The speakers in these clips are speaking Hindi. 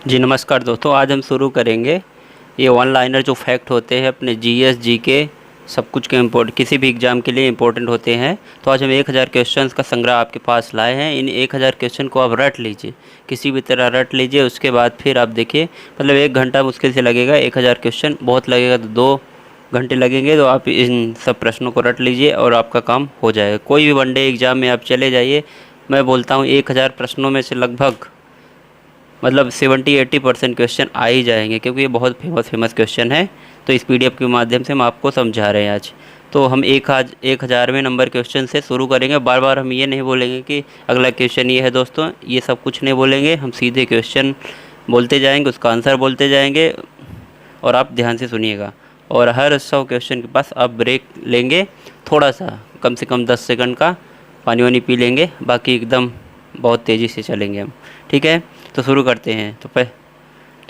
जी नमस्कार दोस्तों, आज हम शुरू करेंगे ये वन लाइनर जो फैक्ट होते हैं अपने जीएस जीके सब कुछ के इम्पोर्ट किसी भी एग्ज़ाम के लिए इम्पोर्टेंट होते हैं। तो आज हम 1000 क्वेश्चंस का संग्रह आपके पास लाए हैं। इन 1000 क्वेश्चन को आप रट लीजिए, किसी भी तरह रट लीजिए। उसके बाद फिर आप देखिए, मतलब 1 घंटा मुश्किल से लगेगा। 1000 क्वेश्चन बहुत लगेगा तो 2 घंटे लगेंगे। तो आप इन सब प्रश्नों को रट लीजिए और आपका काम हो जाएगा। कोई भी वनडे एग्ज़ाम में आप चले जाइए, मैं बोलता हूँ 1000 प्रश्नों में से लगभग मतलब 70-80% क्वेश्चन आ ही जाएंगे, क्योंकि ये बहुत फेमस क्वेश्चन है। तो इस पीडीएफ के माध्यम से हम आपको समझा रहे हैं आज। तो हम 1000वें नंबर क्वेश्चन से शुरू करेंगे। बार बार हम ये नहीं बोलेंगे कि अगला क्वेश्चन ये है दोस्तों, ये सब कुछ नहीं बोलेंगे। हम सीधे क्वेश्चन बोलते जाएंगे, उसका आंसर बोलते जाएंगे और आप ध्यान से सुनिएगा। और हर 100 क्वेश्चन के पास आप ब्रेक लेंगे, थोड़ा सा, कम से कम 10 सेकंड का पानी वानी पी लेंगे। बाकी एकदम बहुत तेज़ी से चलेंगे हम, ठीक है। तो शुरू करते हैं। तो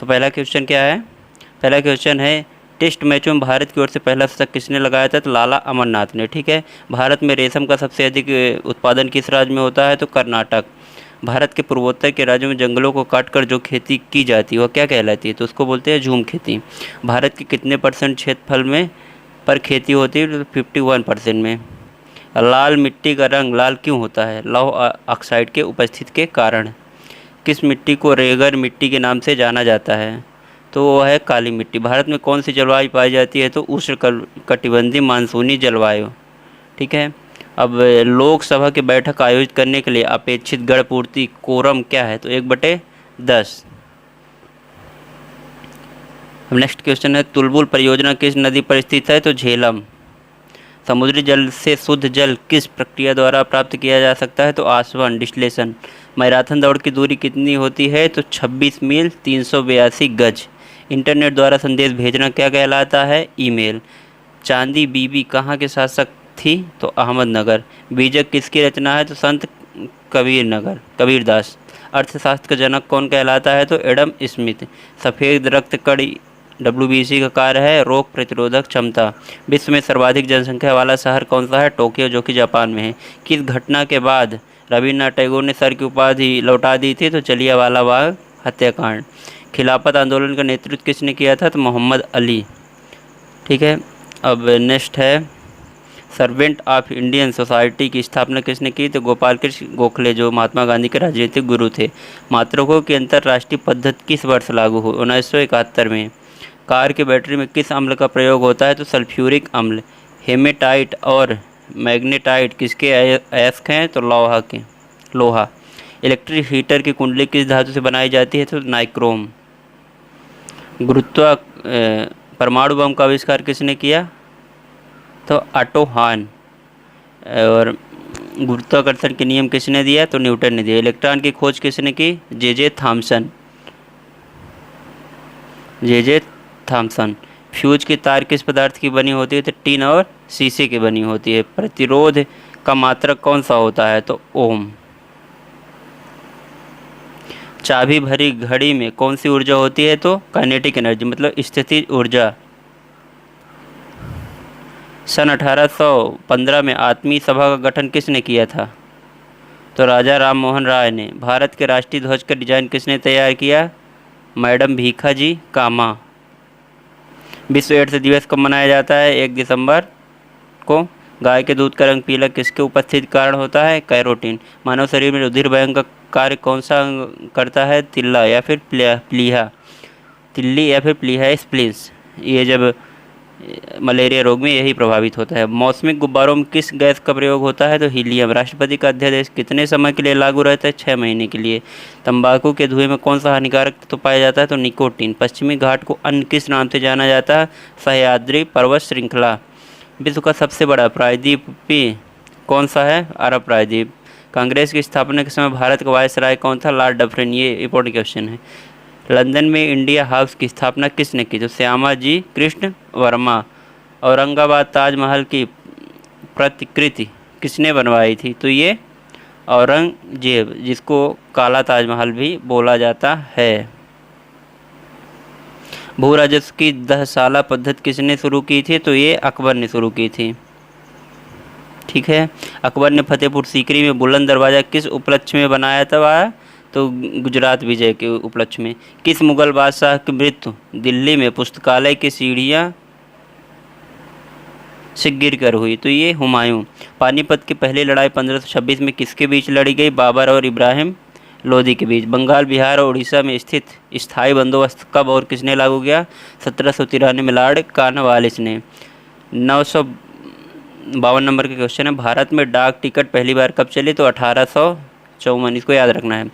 पहला क्वेश्चन क्या है? पहला क्वेश्चन है, टेस्ट मैचों में भारत की ओर से पहला शतक किसने लगाया था? तो लाला अमरनाथ ने, ठीक है। भारत में रेशम का सबसे अधिक उत्पादन किस राज्य में होता है? तो कर्नाटक। भारत के पूर्वोत्तर के राज्यों में जंगलों को काटकर जो खेती की जाती है वह क्या कहलाती है? तो उसको बोलते हैं झूम खेती। भारत के कितने % क्षेत्रफल में पर खेती होती है? तो 51% में। लाल मिट्टी का रंग लाल क्यों होता है? लौह ऑक्साइड के उपस्थिति के कारण। किस मिट्टी को रेगर मिट्टी के नाम से जाना जाता है? तो वो है काली मिट्टी। भारत में कौन सी जलवायु पाई जाती है? तो उष्णकटिबंधीय मानसूनी जलवायु, ठीक है। अब लोकसभा की बैठक आयोजित करने के लिए अपेक्षित गण पूर्ति कोरम क्या है? तो 1/10। अब नेक्स्ट क्वेश्चन है, तुलबुल परियोजना किस नदी पर स्थित है? तो झेलम। समुद्री जल से शुद्ध जल किस प्रक्रिया द्वारा प्राप्त किया जा सकता है? तो आसवन, डिस्टिलेशन। मैराथन दौड़ की दूरी कितनी होती है? तो 26 मील 382 गज। इंटरनेट द्वारा संदेश भेजना क्या कहलाता है? ईमेल। चांदी बीबी कहाँ के शासक थी? तो अहमदनगर। बीजक किसकी रचना है? तो संत कबीरदास। अर्थशास्त्र का जनक कौन कहलाता है? तो एडम स्मिथ। सफ़ेद रक्त कण WBC का कार्य है रोग प्रतिरोधक क्षमता। विश्व में सर्वाधिक जनसंख्या वाला शहर कौन सा है? टोक्यो, जो कि जापान में है। किस घटना के बाद रविन्द्रनाथ टैगोर ने सर की उपाधि लौटा दी थी? तो जलियांवाला बाग हत्याकांड। खिलाफत आंदोलन का नेतृत्व किसने किया था? तो मोहम्मद अली, ठीक है। अब नेक्स्ट है, सर्वेंट ऑफ इंडियन सोसाइटी की स्थापना किसने की? तो गोपाल कृष्ण गोखले, जो महात्मा गांधी के राजनीतिक गुरु थे। मात्रकों की अंतर्राष्ट्रीय पद्धति किस वर्ष लागू हुई? 1971 में। कार की बैटरी में किस अम्ल का प्रयोग होता है? तो सल्फ्यूरिक अम्ल। हेमेटाइट और मैग्नेटाइट किसके अयस्क हैं? तो लोहा। इलेक्ट्रिक हीटर की कुंडली किस धातु से बनाई जाती है? तो नाइक्रोम। परमाणु बम का आविष्कार किसने किया? तो ऑटो हान। और गुरुत्वाकर्षण के नियम किसने दिया? तो न्यूटन ने दिया। इलेक्ट्रॉन की खोज किसने की? J Thomson. फ्यूज की तार किस पदार्थ की बनी होती है? तो टीन और शीशे की बनी होती है। प्रतिरोध का मात्रक कौन सा होता है? तो ओम। चाबी भरी घड़ी में कौन सी ऊर्जा होती है? तो काइनेटिक एनर्जी, मतलब स्थितिज ऊर्जा। सन 1815 में आत्मीय सभा का गठन किसने किया था? तो राजा राम मोहन राय ने। भारत के राष्ट्रीय ध्वज का डिजाइन किसने तैयार किया? मैडम भीखाजी कामा। विश्व एड्स दिवस कब मनाया जाता है? 1 दिसंबर को। गाय के दूध का रंग पीला किसके उपस्थिति कारण होता है? कैरोटीन। मानव शरीर में रुधिर वहन का कार्य कौन सा करता है? तिल्ली या फिर प्लीहा स्प्लिंस। ये जब मलेरिया रोग में यही प्रभावित होता है। मौसमी गुब्बारों में किस गैस का प्रयोग होता है? तो हीलियम। राष्ट्रपति का अध्यादेश कितने समय के लिए लागू रहता है? 6 महीने के लिए। तंबाकू के धुएं में कौन सा हानिकारक तो पाया जाता है? तो निकोटीन। पश्चिमी घाट को अन्य किस नाम से जाना जाता है? सह्याद्री पर्वत श्रृंखला। विश्व का सबसे बड़ा प्रायद्वीप कौन सा है? अरब प्रायद्वीप। कांग्रेस की स्थापना के समय भारत का वायसराय कौन था? Lord Dufferin. ये इंपॉर्टेंट क्वेश्चन है। लंदन में इंडिया हाउस की स्थापना किसने की? तो श्यामाजी कृष्ण वर्मा। औरंगाबाद ताजमहल की प्रतिकृति किसने बनवाई थी? तो ये औरंगजेब, जिसको काला ताजमहल भी बोला जाता है। भू राजस्व की 10 साला पद्धति किसने शुरू की थी? तो ये अकबर ने शुरू की थी, ठीक है। अकबर ने फतेहपुर सीकरी में बुलंद दरवाज़ा किस उपलक्ष्य में बनाया था? तो गुजरात विजय के उपलक्ष्य में। किस मुगल बादशाह की मृत्यु दिल्ली में पुस्तकालय की सीढ़ियाँ से गिर कर हुई? तो ये हुमायूं। पानीपत की पहली लड़ाई 1526 में किसके बीच लड़ी गई? बाबर और इब्राहिम लोदी के बीच। बंगाल, बिहार और उड़ीसा में स्थित स्थायी बंदोबस्त कब और किसने लागू किया? 1793 में लॉर्ड कॉर्नवालिस ने। 952 नंबर का क्वेश्चन है, भारत में डाक टिकट पहली बार कब चली? तो 1854, इसको याद रखना है।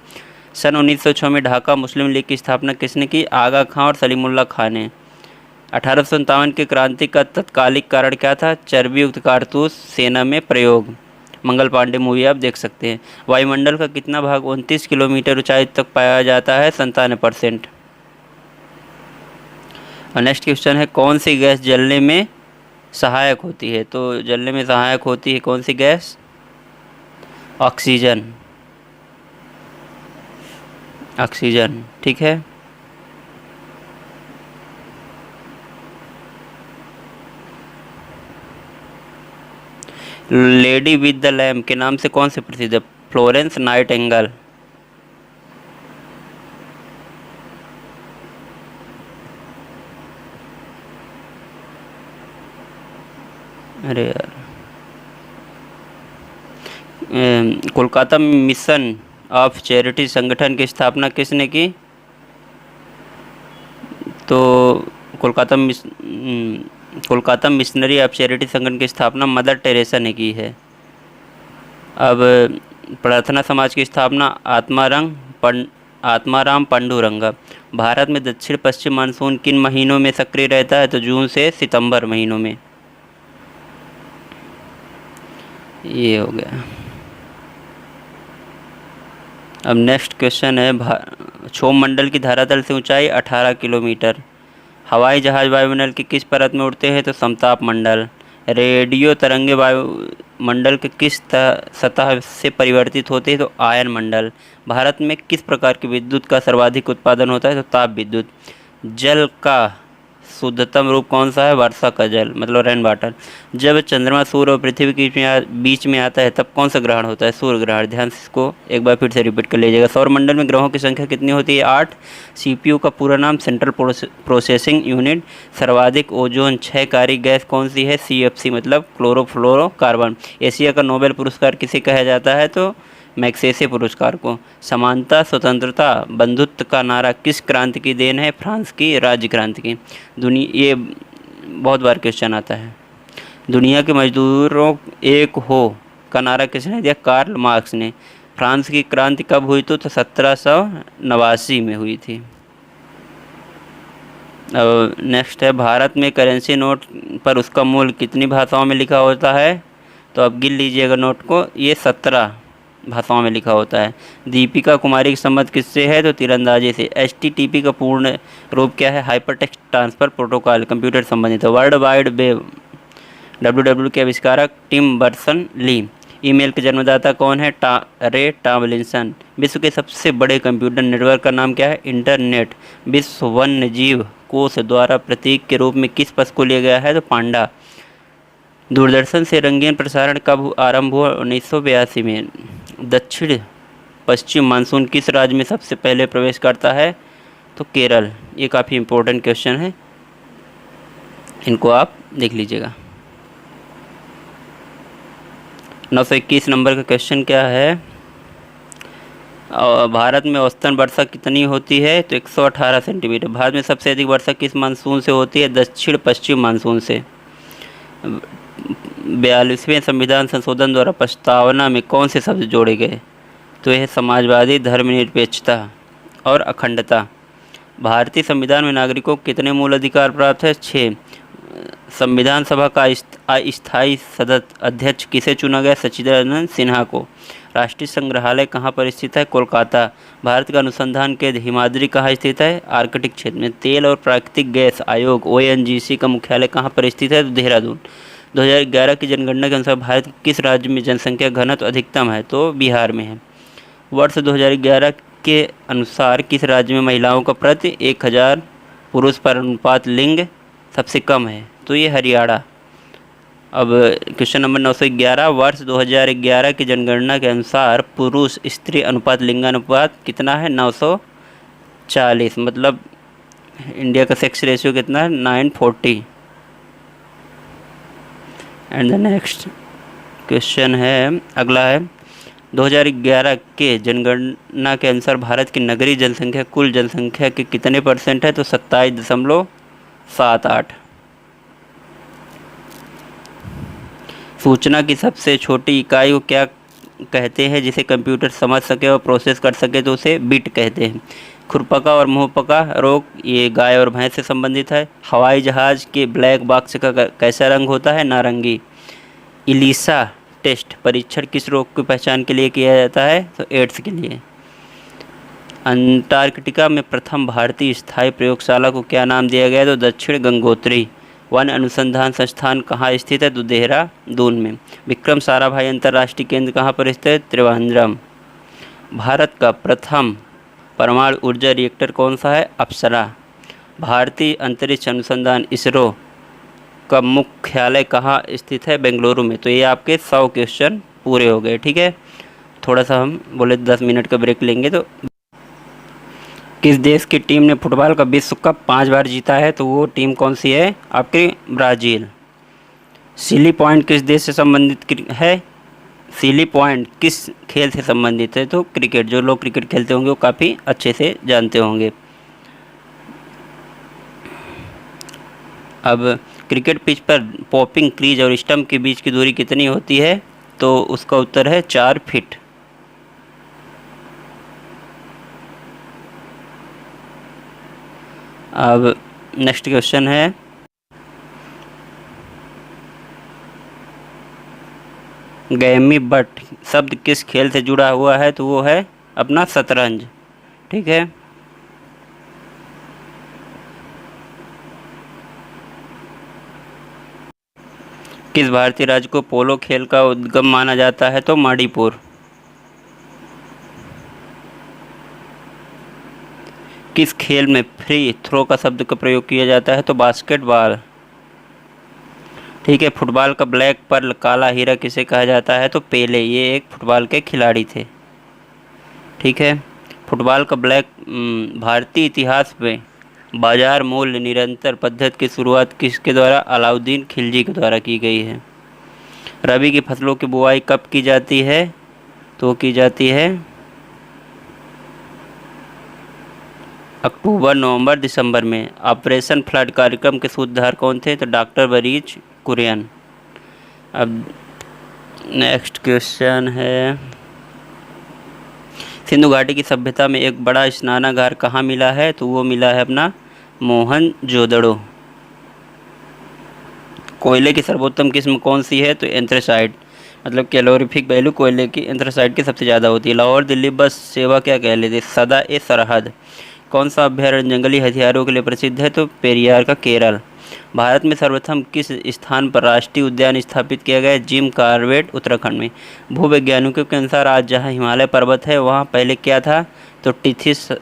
सन 1906 में ढाका मुस्लिम लीग की स्थापना किसने की? आगा खां और सलीमुल्लाह खां ने। 1857 की क्रांति का तत्कालिक कारण क्या था? चर्बी युक्त कारतूस सेना में प्रयोग। मंगल पांडे मूवी आप देख सकते हैं। वायुमंडल का कितना भाग 29 किलोमीटर ऊंचाई तक पाया जाता है? 97%। और नेक्स्ट क्वेश्चन है, कौन सी गैस जलने में सहायक होती है? तो जलने में सहायक होती है कौन सी गैस? ऑक्सीजन। ऑक्सीजन, ठीक है। लेडी विद द लैम्प के नाम से कौन से प्रसिद्ध है? Florence Nightingale. अरे यार, कोलकाता मिशन ऑफ चैरिटी संगठन की स्थापना किसने की? तो कोलकाता मिशनरी ऑफ चैरिटी संगठन की स्थापना मदर टेरेसा ने की है। अब प्रार्थना समाज की स्थापना आत्माराम पांडुरंगा। भारत में दक्षिण पश्चिम मानसून किन महीनों में सक्रिय रहता है? तो जून से सितंबर महीनों में। ये हो गया। अब नेक्स्ट क्वेश्चन है, क्षोभ मंडल की धरातल से ऊंचाई 18 किलोमीटर। हवाई जहाज वायुमंडल की किस परत में उड़ते हैं? तो समताप मंडल। रेडियो तरंगे वायुमंडल के किस सतह से परिवर्तित होते हैं? तो आयन मंडल। भारत में किस प्रकार की विद्युत का सर्वाधिक उत्पादन होता है? तो ताप विद्युत। जल का शुद्धतम रूप कौन सा है? वर्षा का जल, मतलब रेन वाटर। जब चंद्रमा सूर्य और पृथ्वी के बीच में आता है तब कौन सा ग्रहण होता है? सूर्य ग्रहण। ध्यान से इसको एक बार फिर से रिपीट कर लीजिएगा। सौरमंडल में ग्रहों की संख्या कितनी होती है? 8। सीपीयू का पूरा नाम सेंट्रल प्रोसेसिंग यूनिट। सर्वाधिक ओजोन क्षयकारी गैस कौन सी है? CFC, मतलब क्लोरोफ्लोरोकार्बन। एशिया का नोबेल पुरस्कार किसे कहा जाता है? तो मैग्सेसे पुरस्कार को। समानता, स्वतंत्रता, बंधुत्व का नारा किस क्रांति की देन है? फ्रांस की राज्य क्रांति की। ये बहुत बार क्वेश्चन आता है। दुनिया के मजदूरों एक हो का नारा किसने दिया? कार्ल मार्क्स ने। फ्रांस की क्रांति कब हुई? तो 1789 में हुई थी। अब नेक्स्ट है, भारत में करेंसी नोट पर उसका मूल्य कितनी भाषाओं में लिखा होता है? तो अब गिन लीजिएगा नोट को, ये 17 भाषाओं में लिखा होता है। दीपिका कुमारी का संबंध किससे है? तो तीरंदाजी से। HTTP का पूर्ण रूप क्या है? हाइपरटेक्स्ट ट्रांसफर प्रोटोकॉल, कंप्यूटर संबंधित है। वर्ल्ड वाइड वेब WWW के आविष्कारक टिम बर्सन ली। ईमेल के जन्मदाता कौन है? रे टॉमलिंसन। विश्व के सबसे बड़े कंप्यूटर नेटवर्क का नाम क्या है? इंटरनेट। विश्व वन्य जीव कोष द्वारा प्रतीक के रूप में किस पशु को लिया गया है? तो पांडा। दूरदर्शन से रंगीन प्रसारण कब आरंभ हुआ? 1982 में। दक्षिण पश्चिम मानसून किस राज्य में सबसे पहले प्रवेश करता है? तो केरल। ये काफ़ी इम्पोर्टेंट क्वेश्चन है, इनको आप देख लीजिएगा। 921 नंबर का क्वेश्चन क्या है? भारत में औसतन वर्षा कितनी होती है? तो 118 सेंटीमीटर। भारत में सबसे अधिक वर्षा किस मानसून से होती है? दक्षिण पश्चिम मानसून से। 42वें संविधान संशोधन द्वारा प्रस्तावना में कौन से शब्द जोड़े गए? तो यह समाजवादी, धर्मनिरपेक्षता और अखंडता। भारतीय संविधान में नागरिकों को कितने मूल अधिकार प्राप्त है? 6। संविधान सभा का अस्थायी सदस्य अध्यक्ष किसे चुना गया? सच्चिदानंद सिन्हा को। राष्ट्रीय संग्रहालय कहाँ पर स्थित है? कोलकाता। भारत का अनुसंधान केंद्र हिमाद्री कहाँ स्थित है? आर्कटिक क्षेत्र में। तेल और प्राकृतिक गैस आयोग ONGC का मुख्यालय कहाँ पर स्थित है? तो देहरादून। 2011 की जनगणना के अनुसार भारत के किस राज्य में जनसंख्या घनत्व अधिकतम है? तो बिहार में है। वर्ष 2011 के अनुसार किस राज्य में महिलाओं का प्रति 1000 पुरुष पर अनुपात लिंग सबसे कम है? तो ये हरियाणा। अब क्वेश्चन नंबर 911, वर्ष 2011 की जनगणना के अनुसार पुरुष स्त्री अनुपात लिंगानुपात कितना है? 940। मतलब इंडिया का सेक्स रेशियो कितना है? 940। एंड द नेक्स्ट क्वेश्चन है, अगला है 2011 के जनगणना के अनुसार भारत की नगरीय जनसंख्या कुल जनसंख्या के कितने % है? तो 27.78। सूचना की सबसे छोटी इकाई को क्या कहते हैं जिसे कंप्यूटर समझ सके और प्रोसेस कर सके? तो उसे बिट कहते हैं। खुरपका और मुंहपका रोग ये गाय और भैंस से संबंधित है। हवाई जहाज़ के ब्लैक बॉक्स का कैसा रंग होता है? नारंगी। इलिसा टेस्ट परीक्षण किस रोग की पहचान के लिए किया जाता है? तो एड्स के लिए। अंटार्कटिका में प्रथम भारतीय स्थायी प्रयोगशाला को क्या नाम दिया गया? तो दक्षिण गंगोत्री। वन अनुसंधान संस्थान कहाँ स्थित है? तो देहरादून में। विक्रम साराभाई अंतर्राष्ट्रीय केंद्र कहाँ पर स्थित है? त्रिवेंद्रम। भारत का प्रथम परमाणु ऊर्जा रिएक्टर कौन सा है? अप्सरा। भारतीय अंतरिक्ष अनुसंधान इसरो का मुख्यालय कहाँ स्थित है? बेंगलुरु में। तो ये आपके 100 क्वेश्चन पूरे हो गए। ठीक है, थोड़ा सा हम बोले 10 मिनट का ब्रेक लेंगे। तो किस देश की टीम ने फुटबॉल का विश्व कप 5 बार जीता है? तो वो टीम कौन सी है? आपकी ब्राज़ील। सिली पॉइंट किस देश से संबंधित है? सिली पॉइंट किस खेल से संबंधित है? तो क्रिकेट। जो लोग क्रिकेट खेलते होंगे वो काफ़ी अच्छे से जानते होंगे। अब क्रिकेट पिच पर पॉपिंग क्रीज और स्टंप के बीच की दूरी कितनी होती है? तो उसका उत्तर है 4 फीट। अब नेक्स्ट क्वेश्चन है, गैमी बट शब्द किस खेल से जुड़ा हुआ है? तो वो है अपना शतरंज। ठीक है, किस भारतीय राज्य को पोलो खेल का उद्गम माना जाता है? तो मणिपुर। किस खेल में फ्री थ्रो का शब्द का प्रयोग किया जाता है? तो बास्केटबॉल। ठीक है, फुटबॉल का ब्लैक पर्ल काला हीरा किसे कहा जाता है? तो पेले। ये एक फुटबॉल के खिलाड़ी थे। ठीक है, फुटबॉल का भारतीय इतिहास में बाजार मूल्य निरंतर पद्धति की शुरुआत किसके द्वारा? अलाउद्दीन खिलजी के द्वारा की गई है। रबी की फसलों की बुआई कब की जाती है? तो की जाती है अक्टूबर, नवंबर, दिसंबर में। ऑपरेशन फ्लड कार्यक्रम के सूत्रधार कौन थे? तो डॉक्टर बरीच कुरियन। अब नेक्स्ट क्वेश्चन है, सिंधु घाटी की सभ्यता में एक बड़ा स्नानागार कहाँ मिला है? तो वो मिला है अपना मोहनजोदड़ो। कोयले की सर्वोत्तम किस्म कौन सी है? तो एंथ्रेसाइट। मतलब कैलोरीफिक वैल्यू कोयले की एंथ्रेसाइट की सबसे ज़्यादा होती है। लाहौर दिल्ली बस सेवा क्या कहलाती है? सदा ए सरहद। कौन सा अभ्यारण्य जंगली हथियारों के लिए प्रसिद्ध है? तो पेरियार का केरल। भारत में सर्वप्रथम किस स्थान पर राष्ट्रीय उद्यान स्थापित किया गया है? जिम कॉर्बेट, उत्तराखंड में। भूवैज्ञानिकों के अनुसार आज जहां हिमालय पर्वत है वहां पहले क्या था? तो टिथिस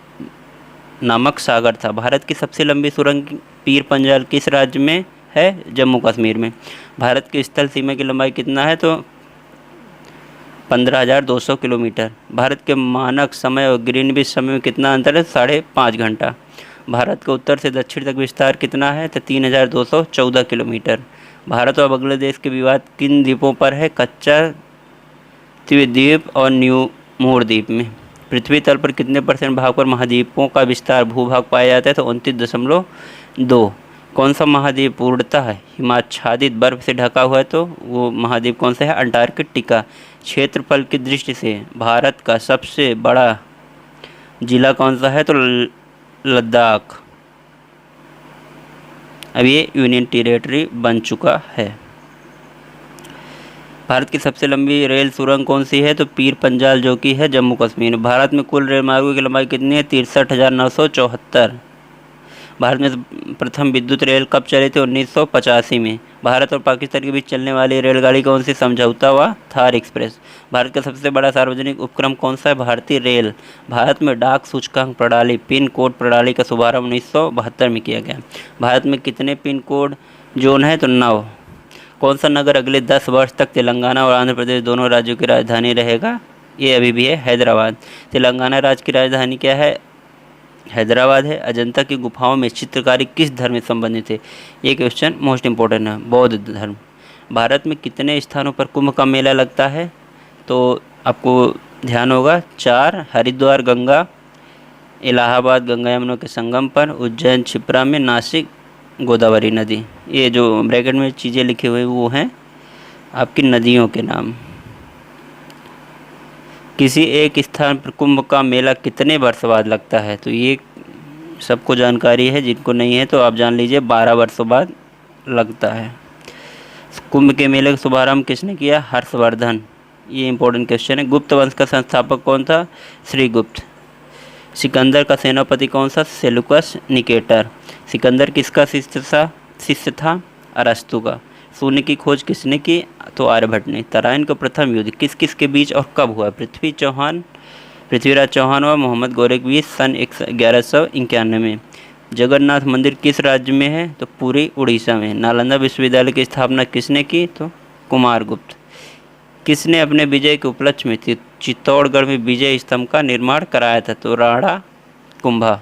नामक सागर था। भारत की सबसे लंबी सुरंग पीर पंजाल किस राज्य में है? जम्मू कश्मीर में। भारत की स्थल सीमा की लंबाई कितना है? तो 15,200 किलोमीटर। भारत के मानक समय और ग्रीनविच समय में कितना अंतर है? 5.5 घंटा। भारत का उत्तर से दक्षिण तक विस्तार कितना है? तो 3,214 किलोमीटर। भारत और बांग्लादेश के विवाद किन द्वीपों पर है? कच्चा द्वीप और न्यू मोर द्वीप में। पृथ्वी तल पर कितने % भाग पर महाद्वीपों का विस्तार भूभाग पाया जाता है? तो 29.2। कौन सा महाद्वीप पूर्णतः हिमाच्छादित बर्फ से ढका हुआ है? तो वो महाद्वीप कौन सा है? अंटार्कटिका। क्षेत्रफल की दृष्टि से भारत का सबसे बड़ा जिला कौन सा है? तो लद्दाख। अब ये यूनियन टेरिटरी बन चुका है। भारत की सबसे लंबी रेल सुरंग कौन सी है? तो पीर पंजाल, जो कि है जम्मू कश्मीर। भारत में कुल रेल मार्गों की लंबाई कितनी है? 63,974। भारत में प्रथम विद्युत रेल कब चले थे? 1985 में। भारत और पाकिस्तान के बीच चलने वाली रेलगाड़ी कौन सी? समझौता व थार एक्सप्रेस। भारत का सबसे बड़ा सार्वजनिक उपक्रम कौन सा है? भारतीय रेल। भारत में डाक सूचकांक प्रणाली पिन कोड प्रणाली का शुभारंभ 1972 में किया गया। भारत में कितने पिन कोड जोन है? तो 9। कौन सा नगर अगले 10 वर्ष तक तेलंगाना और आंध्र प्रदेश दोनों राज्यों की राजधानी रहेगा? ये अभी भी है हैदराबाद। तेलंगाना राज्य की राजधानी क्या है? हैदराबाद है। अजंता की गुफाओं में चित्रकारी किस धर्म से संबंधित है? ये क्वेश्चन मोस्ट इम्पोर्टेंट है, बौद्ध धर्म। भारत में कितने स्थानों पर कुंभ का मेला लगता है? तो आपको ध्यान होगा 4, हरिद्वार गंगा, इलाहाबाद गंगा यमुना के संगम पर, उज्जैन क्षिप्रा में, नासिक गोदावरी नदी। ये जो ब्रैकेट में चीज़ें लिखी हुई वो हैं आपकी नदियों के नाम। किसी एक स्थान पर कुंभ का मेला कितने वर्ष बाद लगता है? तो ये सबको जानकारी है, जिनको नहीं है तो आप जान लीजिए 12 वर्षों बाद लगता है। कुंभ के मेले का शुभारंभ किसने किया? हर्षवर्धन। ये इंपॉर्टेंट क्वेश्चन है। गुप्त वंश का संस्थापक कौन था? श्रीगुप्त। सिकंदर का सेनापति कौन सा? Seleucus Nicator. सिकंदर किसका शिष्य था? अरस्तु का। शून्य की खोज किसने की? तो आर्यभट्ट ने। तराइन का प्रथम युद्ध किस किस के बीच और कब हुआ? पृथ्वीराज चौहान व मोहम्मद गोरे के बीच सन 1191 में। जगन्नाथ मंदिर किस राज्य में है? तो पूरी उड़ीसा में। नालंदा विश्वविद्यालय की स्थापना किसने की? तो कुमारगुप्त। किसने अपने विजय के उपलक्ष्य में चित्तौड़गढ़ में विजय स्तंभ का निर्माण कराया था? तो राणा कुंभा।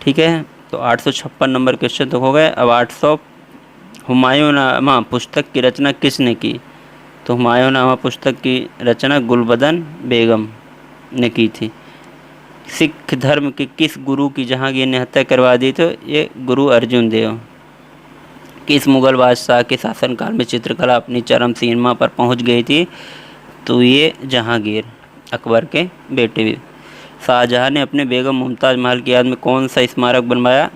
ठीक है, तो 856 नंबर क्वेश्चन तो हो गए। अब 800 हुमायूंनामा पुस्तक की रचना किसने की? तो हुमायूंनामा पुस्तक की रचना गुलबदन बेगम ने की थी। सिख धर्म के किस गुरु की जहांगीर ने हत्या करवा दी? तो ये गुरु अर्जुन देव। किस मुगल बादशाह के शासनकाल में चित्रकला अपनी चरम सीमा पर पहुंच गई थी? तो ये जहांगीर, अकबर के बेटे भी। शाहजहां ने अपने बेगम मुमताज़ महल की याद में कौन सा स्मारक बनवाया?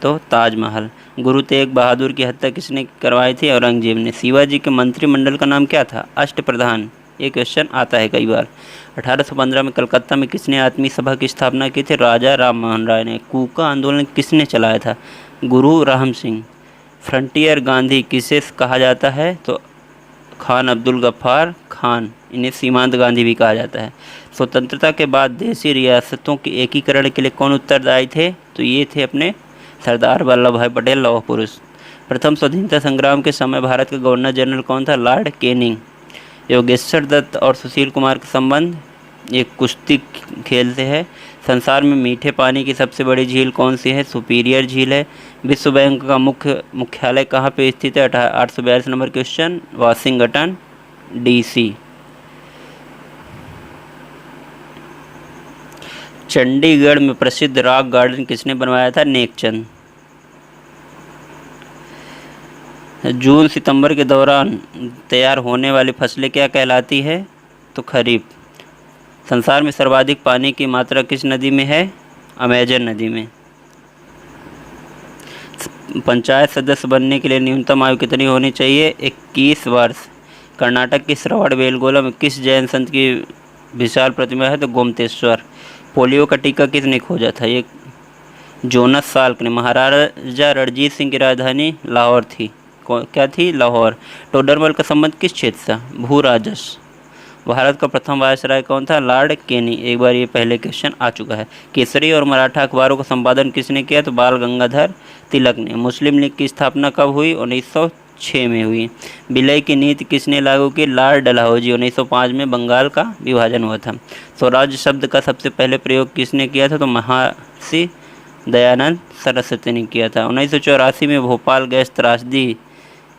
तो ताजमहल। गुरु तेग बहादुर की हत्या किसने करवाई थी? औरंगजेब ने। शिवाजी के मंत्रिमंडल का नाम क्या था? अष्टप्रधान। ये क्वेश्चन आता है कई बार। 1815 में कलकत्ता में किसने आत्मीय सभा की स्थापना की थी? राजा राम मोहन राय ने। कूका आंदोलन किसने चलाया था? गुरु राम सिंह। फ्रंटियर गांधी किसे कहा जाता है? तो खान अब्दुल गफ्फार खान, इन्हें सीमांत गांधी भी कहा जाता है। स्वतंत्रता के बाद देशी रियासतों के एकीकरण के लिए कौन उत्तरदायी थे? तो ये थे अपने सरदार वल्लभ भाई पटेल, लौह पुरुष। प्रथम स्वतंत्रता संग्राम के समय भारत का गवर्नर जनरल कौन था? Lord Canning. योगेश्वर दत्त और सुशील कुमार का संबंध एक कुश्ती खेल से है। संसार में मीठे पानी की सबसे बड़ी झील कौन सी है? सुपीरियर झील है। विश्व बैंक का मुख्यालय कहाँ पे स्थित है? 842 number question, Washington DC। Chandigarh में प्रसिद्ध रॉक गार्डन किसने बनवाया था? नेकचंद। जून सितंबर के दौरान तैयार होने वाली फसलें क्या कहलाती है? तो खरीफ। संसार में सर्वाधिक पानी की मात्रा किस नदी में है? अमेजन नदी में। पंचायत सदस्य बनने के लिए न्यूनतम आयु कितनी होनी चाहिए? 21 वर्ष। कर्नाटक के श्रवणबेलगोला में किस जैन संत की विशाल प्रतिमा है? तो गोमतेश्वर। पोलियो का टीका किसने खोजा था? ये जोनस साल्क ने। महाराजा रणजीत सिंह की राजधानी लाहौर थी। क्या थी? लाहौर। टोडरमल का संबंध किस क्षेत्र से? भू राजस्व। भारत का प्रथम वायसराय कौन था? लॉर्ड कैनी। एक बार ये पहले क्वेश्चन आ चुका है। केसरी और मराठा अखबारों का संपादन किसने किया? तो बाल गंगाधर तिलक ने। मुस्लिम लीग की स्थापना कब हुई? 1906 में हुई। विलय की नीति किसने लागू की? लॉर्ड डलहौजी। 1905 में बंगाल का विभाजन हुआ था। स्वराज शब्द का सबसे पहले प्रयोग किसने किया था? तो महर्षि दयानंद सरस्वती ने किया था। 1984 में भोपाल गैस त्रासदी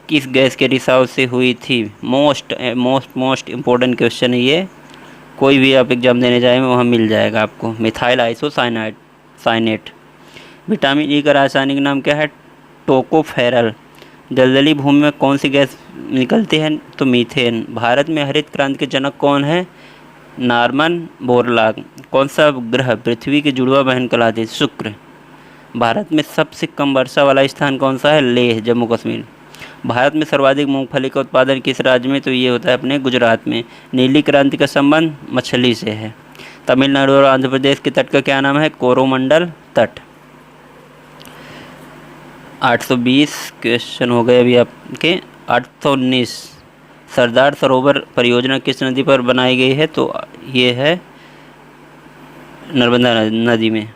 किस गैस के रिसाव से हुई थी? मोस्ट इम्पोर्टेंट क्वेश्चन है ये, कोई भी आप एग्जाम देने जाएंगे वहाँ मिल जाएगा आपको। Methyl isocyanate. विटामिन ई का रासायनिक नाम क्या है? टोकोफेरल। दलदली भूमि में कौन सी गैस निकलती है? तो मीथेन। भारत में हरित क्रांति के जनक कौन है? Norman Borlaug. कौन सा ग्रह पृथ्वी की जुड़वा बहन कहलाती है? शुक्र। भारत में सबसे कम वर्षा वाला स्थान कौन सा है? लेह, जम्मू कश्मीर। भारत में सर्वाधिक मूंगफली का उत्पादन किस राज्य में? तो ये होता है अपने गुजरात में। नीली क्रांति का संबंध मछली से है। तमिलनाडु और आंध्र प्रदेश के तट का क्या नाम है? कोरोमंडल तट। 820 क्वेश्चन हो गए अभी आपके। 819 सरदार सरोवर परियोजना किस नदी पर बनाई गई है? तो ये है नर्मदा नदी में।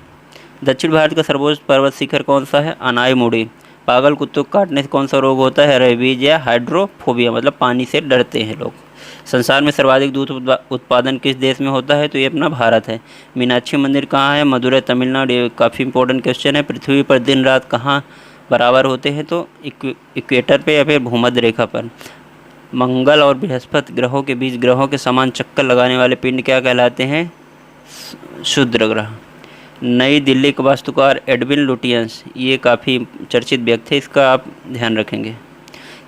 दक्षिण भारत का सर्वोच्च पर्वत शिखर कौन सा है? अनाई मुड़ी। पागल कुत्तों को काटने से कौन सा रोग होता है? रेबीज या हाइड्रोफोबिया, मतलब पानी से डरते हैं लोग। संसार में सर्वाधिक दूध उत्पादन किस देश में होता है? तो ये अपना भारत है। मीनाक्षी मंदिर कहाँ है? मदुरै, तमिलनाडु। ये काफ़ी इंपॉर्टेंट क्वेश्चन है। पृथ्वी पर दिन रात कहाँ बराबर होते हैं? तो इक्वेटर पे या फिर भूमध्य रेखा पर। मंगल और बृहस्पति ग्रहों के बीच ग्रहों के समान चक्कर लगाने वाले पिंड क्या कहलाते हैं? क्षुद्र ग्रह। नई दिल्ली के वास्तुकार एडविन लुटियंस, ये काफ़ी चर्चित व्यक्ति है, इसका आप ध्यान रखेंगे।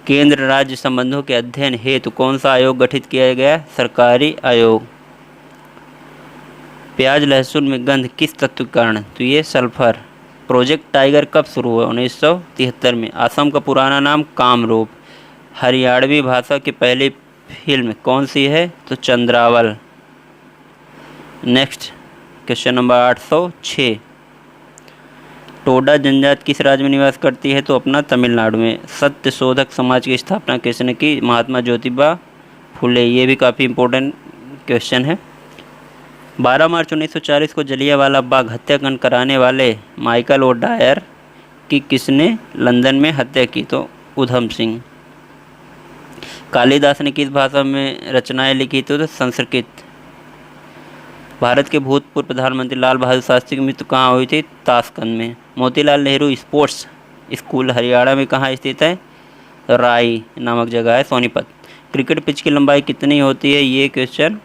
केंद्र राज्य संबंधों के अध्ययन हेतु कौन सा आयोग गठित किया गया? सरकारी आयोग। प्याज लहसुन में गंध किस तत्व के कारण? तो ये सल्फर। प्रोजेक्ट टाइगर कब शुरू हुआ? 1973 में। असम का पुराना नाम कामरूप। हरियाणवी भाषा की पहली फिल्म कौन सी है? तो Chandrawal. Next question number 806। Toda जनजाति किस राज्य में निवास करती है? तो अपना तमिलनाडु में। सत्य शोधक समाज की स्थापना किसने की? महात्मा ज्योतिबा फुले। ये भी काफ़ी इंपॉर्टेंट क्वेश्चन है। 12 मार्च 1940 को जलियांवाला बाग हत्याकांड कराने वाले माइकल ओ डायर की किसने लंदन में हत्या की? तो उधम सिंह। कालिदास ने किस भाषा में रचनाएं लिखी? तो संस्कृत। भारत के भूतपूर्व प्रधानमंत्री लाल बहादुर शास्त्री की मृत्यु कहाँ हुई थी? ताशकंद में। मोतीलाल नेहरू स्पोर्ट्स स्कूल हरियाणा में कहाँ स्थित है? राई नामक जगह है, सोनीपत। क्रिकेट पिच की लंबाई कितनी होती है? ये क्वेश्चन,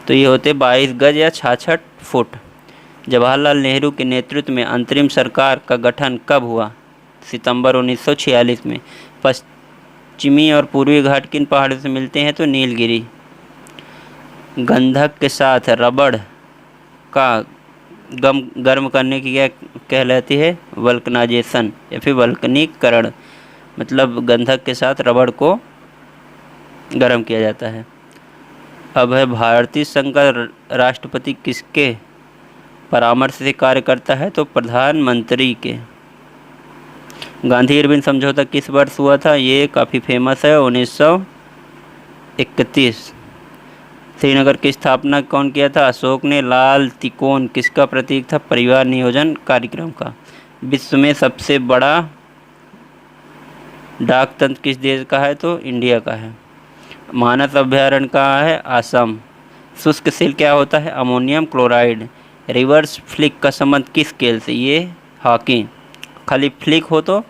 तो ये होते 22 गज या 66 फुट। जवाहरलाल नेहरू के नेतृत्व में अंतरिम सरकार का गठन कब हुआ? सितंबर 1946 में। पश्चिमी और पूर्वी घाट किन पहाड़ों से मिलते हैं? तो नीलगिरी। गंधक के साथ रबड़ का गर्म करने की क्या कहलाती है? वल्कनाइजेशन या फिर वल्कनीकरण, मतलब गंधक के साथ रबड़ को गर्म किया जाता है। अब है भारतीय संघ का राष्ट्रपति किसके परामर्श से कार्य करता है? तो प्रधानमंत्री के। गांधी इरविन समझौता किस वर्ष हुआ था? ये काफ़ी फेमस है, 1931। श्रीनगर की स्थापना कौन किया था? अशोक ने। लाल तिकोन किसका प्रतीक था? परिवार नियोजन कार्यक्रम का। विश्व में सबसे बड़ा डाक तंत्र किस देश का है? तो इंडिया का है। मानस अभ्यारण्य कहाँ है? असम। शुष्क सेल क्या होता है? Ammonium chloride. रिवर्स फ्लिक का संबंध किस खेल से? ये हॉकी। खाली फ्लिक हो तो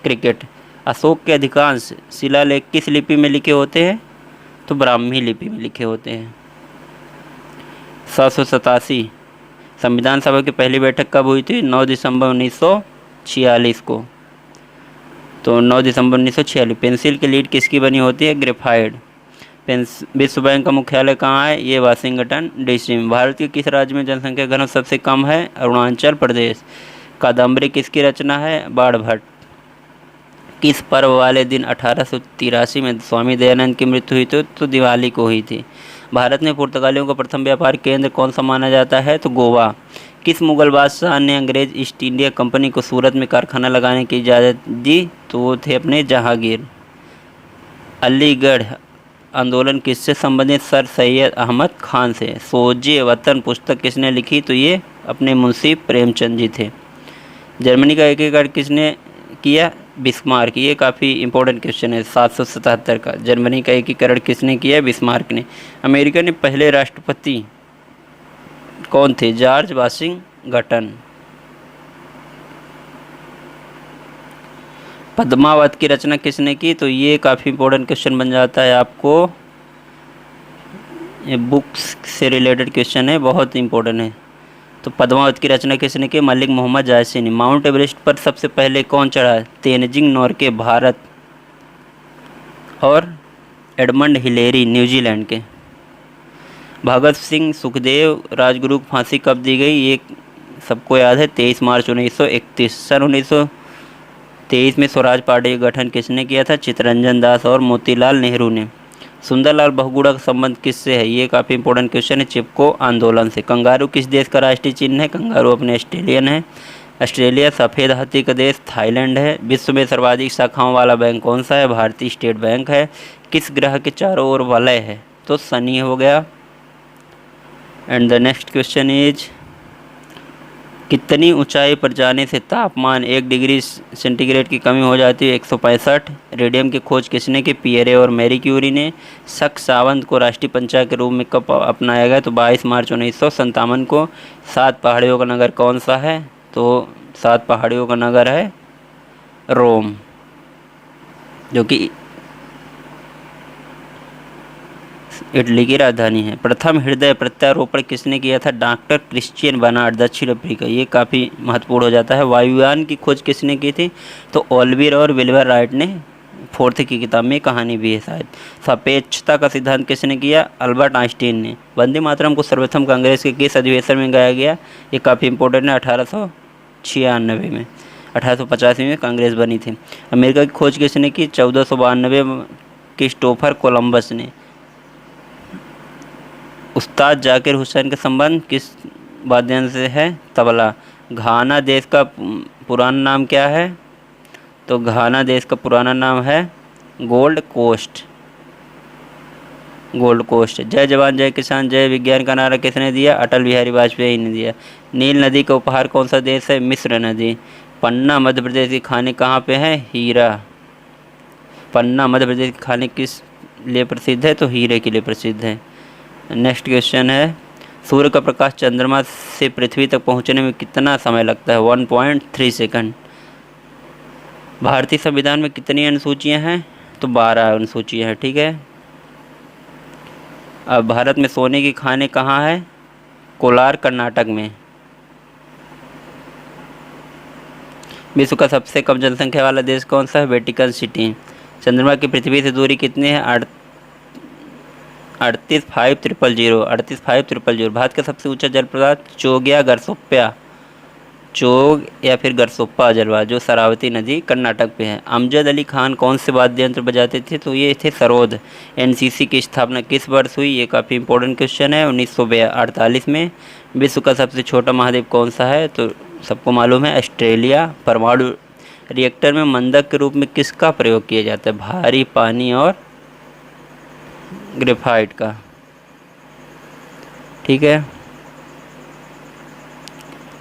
क्रिकेट। अशोक के अधिकांश शिलालेख किस लिपि में लिखे होते हैं? तो ब्राह्मी लिपि में लिखे होते हैं। 787। संविधान सभा की पहली बैठक कब हुई थी? 9 दिसंबर 1946 को। तो 9 दिसंबर 1946। पेंसिल की लीड किसकी बनी होती है? ग्रेफाइट। विश्व बैंक का मुख्यालय कहाँ है? ये वाशिंगटन डीसी में। भारत के किस राज्य में जनसंख्या घनत्व सबसे कम है? अरुणाचल प्रदेश। कादम्बरी किसकी रचना है? बाणभट्ट। किस पर्व वाले दिन 1883 में स्वामी दयानंद की मृत्यु हुई थी? तो दिवाली को हुई थी। भारत में पुर्तगालियों का प्रथम व्यापार केंद्र कौन सा माना जाता है? तो गोवा। किस मुगल बादशाह ने अंग्रेज ईस्ट इंडिया कंपनी को सूरत में कारखाना लगाने की इजाज़त दी? तो वो थे अपने जहांगीर। अलीगढ़ आंदोलन किससे संबंधित? सर सैयद अहमद खान से। सोजे वतन पुस्तक किसने लिखी? तो ये अपने मुंशी प्रेमचंद जी थे। जर्मनी का एकीकरण किसने किया? बिस्मार्क। ये काफ़ी इंपॉर्टेंट क्वेश्चन है। 777 का। जर्मनी का एकीकरण किसने किया? बिस्मार्क ने। अमेरिका के पहले राष्ट्रपति कौन थे? George Washington. पद्मावत की रचना किसने की? तो ये काफ़ी इंपॉर्टेंट क्वेश्चन बन जाता है आपको, ये बुक्स से रिलेटेड क्वेश्चन है, बहुत इंपॉर्टेंट है। तो पद्मावत की रचना किसने की? मलिक मोहम्मद जायसी ने। माउंट एवरेस्ट पर सबसे पहले कौन चढ़ा? तेनजिंग नोरके भारत और एडमंड हिलेरी न्यूजीलैंड के। भगत सिंह सुखदेव राजगुरु को फांसी कब दी गई? ये सबको याद है, 23 मार्च 1931। सन 1923 में स्वराज पार्टी का गठन किसने किया था? चित्तरंजन दास और मोतीलाल नेहरू ने। सुंदरलाल बहुगुणा का संबंध किससे है? ये काफ़ी इंपॉर्टेंट क्वेश्चन है, चिपको आंदोलन से। कंगारू किस देश का राष्ट्रीय चिन्ह है? कंगारू अपने ऑस्ट्रेलियन है। ऑस्ट्रेलिया। सफ़ेद हाथी का देश थाईलैंड है। विश्व में सर्वाधिक शाखाओं वाला बैंक कौन सा है? भारतीय स्टेट बैंक है। किस ग्रह के चारों ओर वलय है? तो शनि हो गया। And the next question is कितनी ऊंचाई पर जाने से तापमान 1 डिग्री सेंटीग्रेड की कमी हो जाती है? 165। रेडियम की खोज किसने की? पियरे और मैरी क्यूरी ने। शक सावंत को राष्ट्रीय पंचांग के रूप में कब अपनाया गया? तो 22 मार्च 1957 को। 7 पहाड़ियों का नगर कौन सा है? तो 7 पहाड़ियों का नगर है रोम, जो कि इटली की राजधानी है। प्रथम हृदय प्रत्यारोपण किसने किया था? डॉक्टर क्रिश्चियन बर्नार्ड, दक्षिण अफ्रीका। ये काफ़ी महत्वपूर्ण हो जाता है। वायुयान की खोज किसने की थी? तो ओल्वीर और विल्बर राइट ने। 4th की किताब में कहानी भी है शायद। सापेक्षता का सिद्धांत किसने किया? अल्बर्ट आइंस्टीन ने। वंदे मातरम को सर्वप्रथम कांग्रेस के किस अधिवेशन में गाया गया? ये काफ़ी इंपॉर्टेंट है। 1896 में। 1885 में कांग्रेस बनी थी। अमेरिका की खोज किसने की? 1492 में क्रिस्टोफर कोलंबस ने। उस्ताद जाकिर हुसैन का संबंध किस वाद्ययंत्र से है? तबला। घाना देश का पुराना नाम क्या है? तो घाना देश का पुराना नाम है गोल्ड कोस्ट। Gold coast. जय जवान जय किसान जय विज्ञान का नारा किसने दिया? अटल बिहारी वाजपेयी ने दिया। नील नदी का उपहार कौन सा देश है? मिस्र नदी। पन्ना मध्य प्रदेश के खाने कहाँ पे है? हीरा। पन्ना मध्य प्रदेश के खाने किस लिए प्रसिद्ध है? तो हीरे के लिए प्रसिद्ध है। नेक्स्ट क्वेश्चन है, सूर्य का प्रकाश चंद्रमा से पृथ्वी तक पहुंचने में कितना समय लगता है? 1.3 सेकंड। भारतीय संविधान में कितनी अनुसूचियां हैं? तो 12 अनुसूचियां हैं। ठीक है। अब भारत में सोने की खानें कहाँ है? कोलार, कर्नाटक में। विश्व का सबसे कम जनसंख्या वाला देश कौन सा है? Vatican city. चंद्रमा की पृथ्वी से दूरी कितनी है? 38,500। भारत का सबसे ऊंचा जलप्रपात चोग या गरसोप्पा, चोग या फिर गरसोप्पा जलवा, जो शरावती नदी कर्नाटक पे है। अमजद अली खान कौन से वाद्य यंत्र बजाते थे? तो ये थे सरोद। एनसीसी की स्थापना किस वर्ष हुई? ये काफ़ी इंपॉर्टेंट क्वेश्चन है। 1948 में। विश्व का सबसे छोटा महाद्वीप कौन सा है? तो सबको मालूम है, ऑस्ट्रेलिया। परमाणु रिएक्टर में मंदक के रूप में किसका प्रयोग किया जाता है? भारी पानी और ग्रेफाइट का। ठीक है।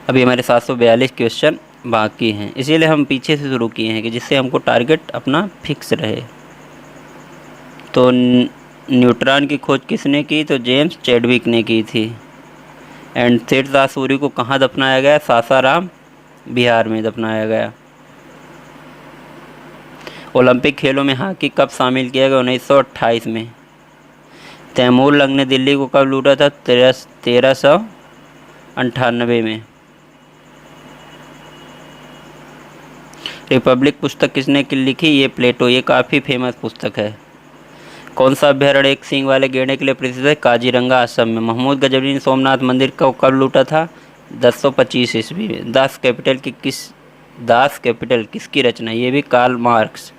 अभी हमारे 742 क्वेश्चन बाकी हैं, इसीलिए हम पीछे से शुरू किए हैं कि जिससे हमको टारगेट अपना फिक्स रहे। तो न्यूट्रॉन की खोज किसने की? तो जेम्स चैडविक ने की थी। एंड तीर्थदास सूरी को कहाँ दफनाया गया? सासाराम, बिहार में दफनाया गया। ओलंपिक खेलों में हॉकी कब शामिल किया गया? 1928 में। तैमूर लंग ने दिल्ली को कब लूटा था? 1398 में। रिपब्लिक पुस्तक किसने लिखी? ये प्लेटो। ये काफ़ी फेमस पुस्तक है। कौन सा अभ्यारण्य एक सींग वाले गैंडे के लिए प्रसिद्ध है? काजीरंगा असम में। महमूद गजनवी ने सोमनाथ मंदिर को कब लूटा था? 1025 ईस्वी में। दास कैपिटल किसकी रचना? ये भी Karl Marx.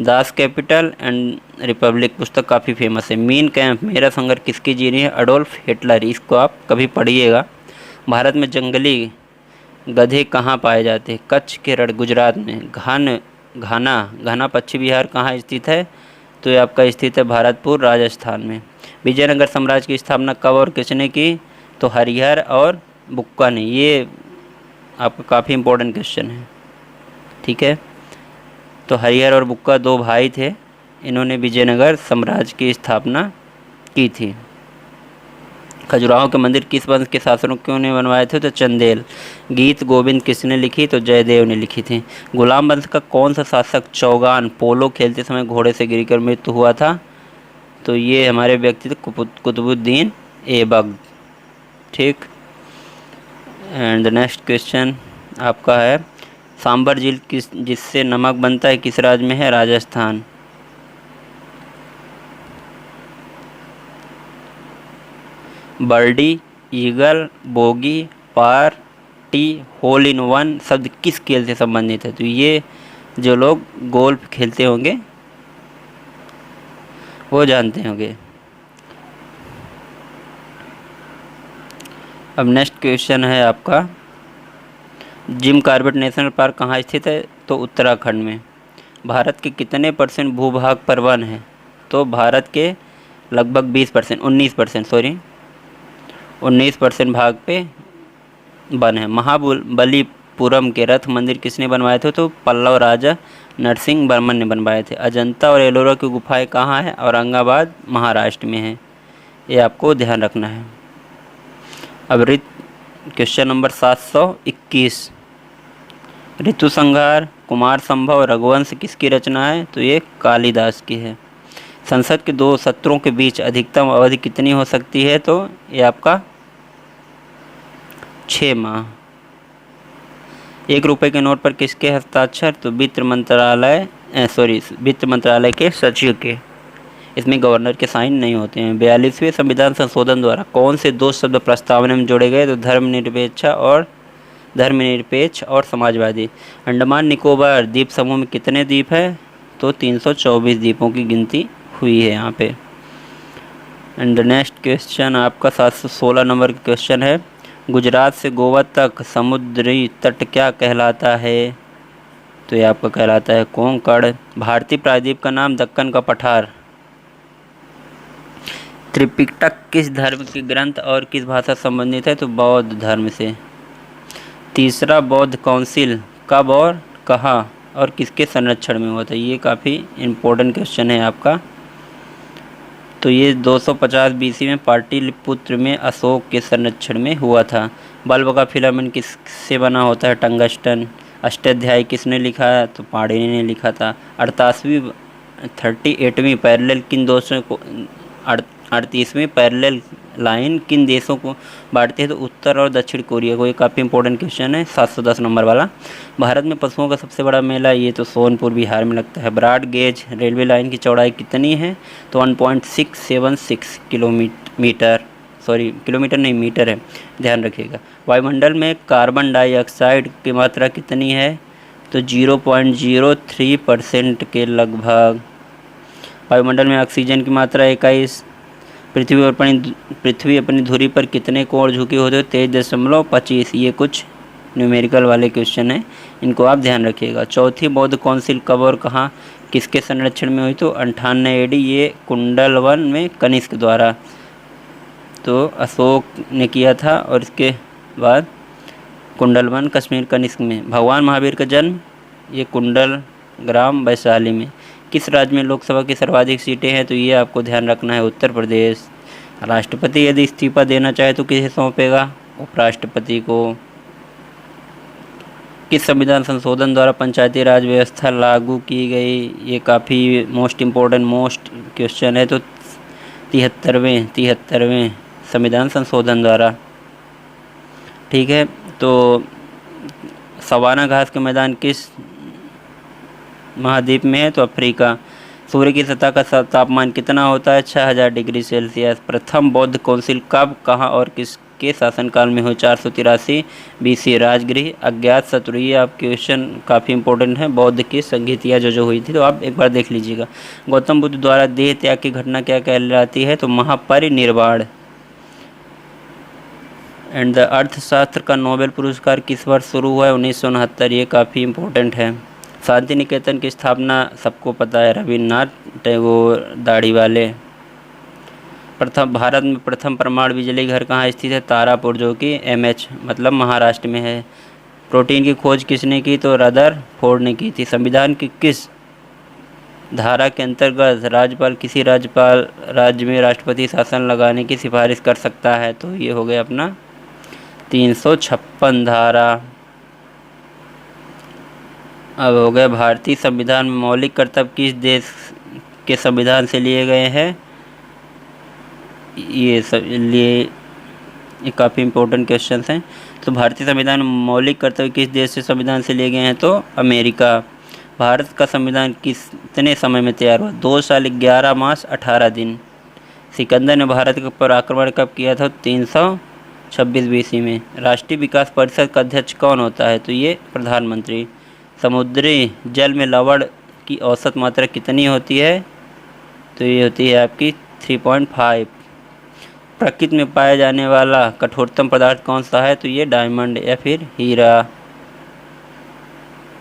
Das Kapital and Republic पुस्तक काफ़ी फेमस है। मीन कैंप, मेरा संघर्ष किसकी जीनी है? Adolf Hitler. इसको आप कभी पढ़िएगा। भारत में जंगली गधे कहाँ पाए जाते हैं? कच्छ, केरल, गुजरात में। घाना पश्चिम बिहार कहाँ स्थित है? तो ये आपका स्थित है भरतपुर, राजस्थान में। विजयनगर साम्राज्य की स्थापना कब और किसने की? तो हरिहर और बुक्का ने। ये आपका काफ़ी इंपॉर्टेंट क्वेश्चन है। ठीक है। तो हरिहर और बुक्का 2 भाई थे, इन्होंने विजयनगर साम्राज्य की स्थापना की थी। खजुराहो के मंदिर किस वंश के शासकों ने बनवाए थे? तो चंदेल। गीत गोविंद किसने लिखी? तो जयदेव ने लिखी थी। गुलाम वंश का कौन सा शासक चौगान पोलो खेलते समय घोड़े से गिरकर मृत्यु हुआ था? तो ये हमारे व्यक्ति थे कुतुबुद्दीन ऐबक। ठीक। एंड द नेक्स्ट क्वेश्चन आपका है, सांबर झील जिससे नमक बनता है किस राज्य में है? Rajasthan. Birdie, eagle, bogey, party, hole in one शब्द किस खेल से संबंधित है? तो ये जो लोग गोल्फ खेलते होंगे वो जानते होंगे। अब नेक्स्ट क्वेश्चन है आपका, जिम कॉर्बेट नेशनल पार्क कहाँ स्थित है? तो उत्तराखंड में। भारत के कितने % भूभाग पर वन है? तो भारत के लगभग 19% भाग पे वन है। महाबलीपुरम के रथ मंदिर किसने बनवाए थे? तो पल्लव राजा नरसिंह वर्मन ने बनवाए थे। अजंता और एलोरा की गुफाएं कहाँ है? औरंगाबाद महाराष्ट्र में है। ये आपको ध्यान रखना है। अब क्वेश्चन नंबर 721, ऋतु संहार, कुमार संभव, रघुवंश किसकी रचना है? तो ये कालिदास की है। संसद के दो सत्रों के बीच अधिकतम अवधि कितनी हो सकती है? तो ये आपका 6 माह। 1 रुपये के नोट पर किसके हस्ताक्षर? तो वित्त मंत्रालय के सचिव के। इसमें गवर्नर के साइन नहीं होते हैं। 42वें संविधान संशोधन द्वारा कौन से 2 शब्द प्रस्तावना में जोड़े गए? तो धर्मनिरपेक्ष और समाजवादी। अंडमान निकोबार द्वीप समूह में कितने द्वीप हैं? तो 324 द्वीपों की गिनती हुई है यहाँ पे। एंड नेक्स्ट क्वेश्चन आपका 716 नंबर का क्वेश्चन है, गुजरात से गोवा तक समुद्री तट क्या कहलाता है? तो ये आपका कहलाता है कोंकण। भारतीय प्रायद्वीप का नाम दक्कन का पठार। त्रिपिटक किस धर्म के ग्रंथ और किस भाषा संबंधित है? तो बौद्ध धर्म से। तीसरा, बौद्ध काउंसिल कब और कहाँ और किसके संरक्षण में हुआ था? ये काफ़ी इम्पोर्टेंट क्वेश्चन है आपका। तो ये 250 BC में पाटलिपुत्र में अशोक के संरक्षण में हुआ था। बल्ब का फिलामेंट किससे बना होता है? टंगस्टन। अष्टाध्यायी किसने लिखा है? तो पाणिनि ने लिखा था। 38वीं पैरेलल किन देशों को 38वीं पैरेलल लाइन किन देशों को बांटती है? तो उत्तर और दक्षिण कोरिया को। ये काफ़ी इंपॉर्टेंट क्वेश्चन है 710 नंबर वाला। भारत में पशुओं का सबसे बड़ा मेला, ये तो सोनपुर बिहार में लगता है। ब्रॉड गेज रेलवे लाइन की चौड़ाई कितनी है? तो 1.676 किलोमीटर नहीं, मीटर है, ध्यान रखिएगा। वायुमंडल में कार्बन डाइऑक्साइड की मात्रा कितनी है? तो 0.03% के लगभग। वायुमंडल में ऑक्सीजन की मात्रा 21। पृथ्वी अपनी धुरी पर कितने कोण झुके होते हैं? 23.25। ये कुछ न्यूमेरिकल वाले क्वेश्चन हैं, इनको आप ध्यान रखिएगा। चौथी बौद्ध काउंसिल कब और कहाँ किसके संरक्षण में हुई? तो 98 AD। ये कुंडलवन में कनिष्क द्वारा, तो अशोक ने किया था, और इसके बाद कुंडलवन कश्मीर कनिष्क में। भगवान महावीर का जन्म, ये कुंडल ग्राम वैशाली में। किस राज्य में लोकसभा की सर्वाधिक सीटें हैं? तो ये आपको ध्यान रखना है, उत्तर प्रदेश। राष्ट्रपति यदि इस्तीफा देना चाहे तो किसे सौंपेगा? उपराष्ट्रपति को। किस संविधान संशोधन द्वारा पंचायती राज व्यवस्था लागू की गई? ये काफ़ी मोस्ट क्वेश्चन है। तो 73वें संविधान संशोधन द्वारा। ठीक है, तो सवाना घास के मैदान किस महाद्वीप में है? तो अफ्रीका। सूर्य की सतह का तापमान कितना होता है? 6000 डिग्री सेल्सियस। प्रथम बौद्ध काउंसिल कब, कहाँ और किसके शासनकाल में हुई? 483 BC। राजगृह अज्ञात शत्रु, ये आप क्वेश्चन काफ़ी इंपॉर्टेंट है। बौद्ध की संगीतियाँ जो हुई थी, तो आप एक बार देख लीजिएगा। गौतम बुद्ध द्वारा देह त्याग की घटना क्या कहलाती है? तो महापरिनिर्वाण। एंड द अर्थशास्त्र का नोबेल पुरस्कार किस वर्ष शुरू हुआ है? 1969। ये काफ़ी इंपॉर्टेंट है। शांति निकेतन की स्थापना सबको पता है, रविन्द्रनाथ टैगोर, दाढ़ी वाले। भारत में प्रथम परमाणु बिजली घर कहाँ स्थित है? तारापुर, जो कि MH मतलब महाराष्ट्र में है। प्रोटीन की खोज किसने की? तो रदरफोर्ड ने की थी। संविधान की किस धारा के अंतर्गत राज्यपाल किसी राज्य में राष्ट्रपति शासन लगाने की सिफारिश कर सकता है? तो ये हो गया अपना 356 धारा। अब हो गया भारतीय संविधान में मौलिक कर्तव्य किस देश के संविधान से लिए गए हैं? ये काफ़ी इंपॉर्टेंट क्वेश्चंस हैं। तो भारतीय संविधान में मौलिक कर्तव्य किस देश से संविधान से लिए गए हैं? तो अमेरिका। भारत का संविधान कितने समय में तैयार हुआ? 2 साल 11 मास 18 दिन। सिकंदर ने भारत पर आक्रमण कब किया था? 326 BC में। राष्ट्रीय विकास परिषद का अध्यक्ष कौन होता है? तो ये प्रधानमंत्री। समुद्री जल में लवण की औसत मात्रा कितनी होती है? तो ये होती है आपकी 3.5। प्रकृति में पाया जाने वाला कठोरतम पदार्थ कौन सा है? तो ये डायमंड या फिर हीरा।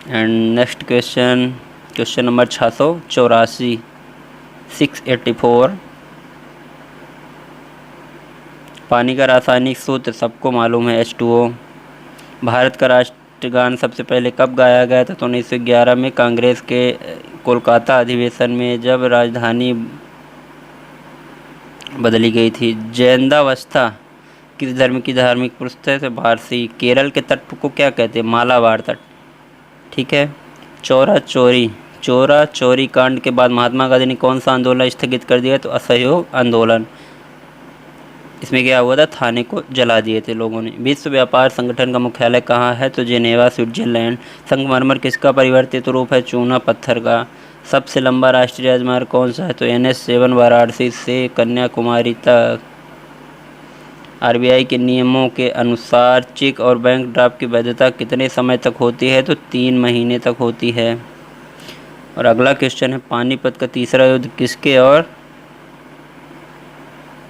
And next question number 684, 684। पानी का रासायनिक सूत्र सबको मालूम है, H2O। भारत का राष्ट्रगान सबसे पहले कब गाया गया था? तो 1911 में कांग्रेस के कोलकाता अधिवेशन में, जब राजधानी बदली गई थी। जैनदावस्था किस धर्म की धार्मिक पुस्तक है? पारसी। केरल के तट को क्या कहते हैं? मालाबार तट। ठीक है। चोरा चोरी कांड के बाद महात्मा गांधी ने कौन सा आंदोलन स्थगित कर दिया? तो असहयोग आंदोलन। इसमें क्या हुआ था? थाने को जला दिए थे लोगों ने। विश्व व्यापार संगठन का मुख्यालय कहाँ है? तो जेनेवा, स्विट्जरलैंड। संगमरमर किसका परिवर्तित रूप है? चूना पत्थर का। सबसे लंबा राष्ट्रीय राजमार्ग कौन सा है? तो NH7 वाराणसी से कन्याकुमारी तक। RBI के नियमों के अनुसार चेक और बैंक ड्राफ्ट की वैधता कितने समय तक होती है? तो 3 महीने तक होती है। और अगला क्वेश्चन है, पानीपत का तीसरा युद्ध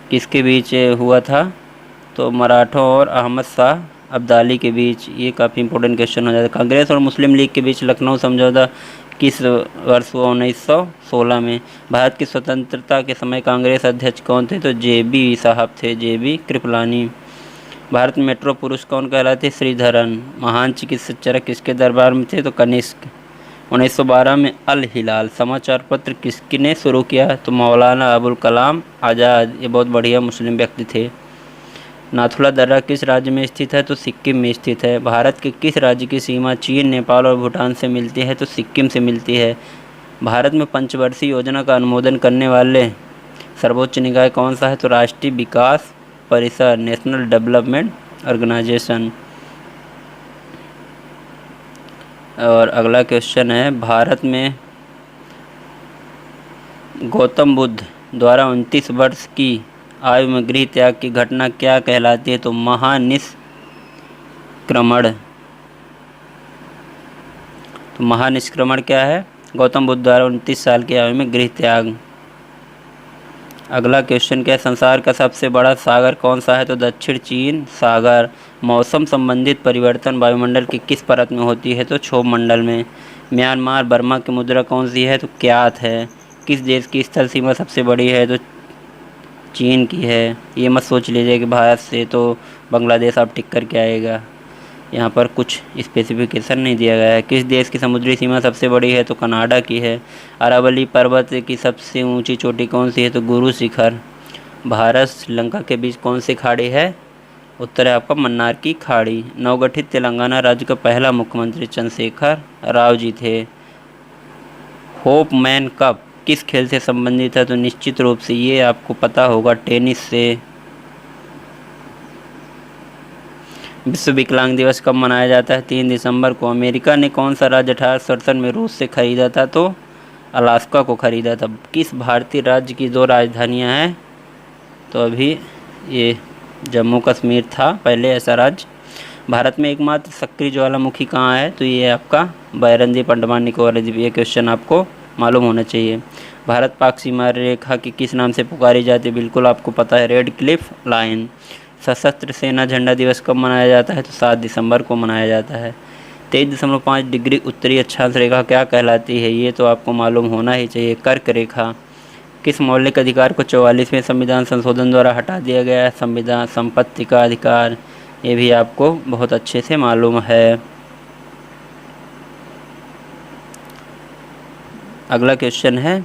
किसके बीच हुआ था? तो मराठों और अहमद शाह अब्दाली के बीच। ये काफ़ी इंपॉर्टेंट क्वेश्चन हो जाता है। कांग्रेस और मुस्लिम लीग के बीच लखनऊ समझौता किस वर्ष हुआ? 1916 में। भारत की स्वतंत्रता के समय कांग्रेस अध्यक्ष कौन थे? तो JB साहब थे, JB कृपलानी। भारत में मेट्रो पुरुष कौन कहलाते? श्रीधरन। महान चिकित्सक किसके दरबार में थे? तो कनिष्क। 1912 में अल हिलाल समाचार पत्र किसने शुरू किया? तो मौलाना अबुल कलाम आज़ाद। ये बहुत बढ़िया मुस्लिम व्यक्ति थे। नाथुला दर्रा किस राज्य में स्थित है? तो सिक्किम में स्थित है। भारत के किस राज्य की सीमा चीन, नेपाल और भूटान से मिलती है? तो सिक्किम से मिलती है। भारत में पंचवर्षीय योजना का अनुमोदन करने वाले सर्वोच्च निकाय कौन सा है? तो राष्ट्रीय विकास परिषद, नेशनल डेवलपमेंट ऑर्गेनाइजेशन। और अगला क्वेश्चन है, भारत में गौतम बुद्ध द्वारा 29 वर्ष की आयु में गृह त्याग की घटना क्या कहलाती है? तो महानिष्क्रमण। तो महानिष्क्रमण क्या है? गौतम बुद्ध द्वारा 29 साल की आयु में गृह त्याग। अगला क्वेश्चन क्या है, संसार का सबसे बड़ा सागर कौन सा है? तो दक्षिण चीन सागर। मौसम संबंधित परिवर्तन वायुमंडल की किस परत में होती है? तो क्षोभ मंडल में। म्यांमार बर्मा की मुद्रा कौन सी है? तो क्यात है। किस देश की स्थल सीमा सबसे बड़ी है? तो चीन की है। ये मत सोच लीजिए कि भारत से तो बांग्लादेश आप टिक करके आएगा, यहाँ पर कुछ स्पेसिफिकेशन नहीं दिया गया है। किस देश की समुद्री सीमा सबसे बड़ी है? तो कनाडा की है। अरावली पर्वत की सबसे ऊंची चोटी कौन सी है? तो गुरु शिखर। भारत श्रीलंका के बीच कौन सी खाड़ी है? उत्तर है आपका मन्नार की खाड़ी। नवगठित तेलंगाना राज्य का पहला मुख्यमंत्री चंद्रशेखर राव जी थे। होप मैन कप किस खेल से संबंधित है? तो निश्चित रूप से ये आपको पता होगा, टेनिस से। विश्व विकलांग दिवस कब मनाया जाता है? 3 दिसंबर को। अमेरिका ने कौन सा राज्य 1867 में रूस से खरीदा था? तो अलास्का को खरीदा था। किस भारतीय राज्य की 2 राजधानियां हैं? तो अभी ये जम्मू कश्मीर था पहले ऐसा राज्य। भारत में एकमात्र सक्रिय ज्वालामुखी कहाँ है? तो ये आपका बैरन द्वीप, अंडमान निकोबार द्वीप। ये क्वेश्चन आपको मालूम होना चाहिए। भारत पाक सीमा रेखा की किस नाम से पुकारी जाती है? बिल्कुल आपको पता है, रेड क्लिफ लाइन। सशस्त्र सेना झंडा दिवस कब मनाया जाता है? तो 7 दिसंबर को मनाया जाता है। 23.5 डिग्री उत्तरी अक्षांश रेखा क्या कहलाती है? ये तो आपको मालूम होना ही चाहिए, कर्क रेखा। किस मौलिक अधिकार को 44वें संविधान संशोधन द्वारा हटा दिया गया है? संविधान संपत्ति का अधिकार। ये भी आपको बहुत अच्छे से मालूम है। अगला क्वेश्चन है,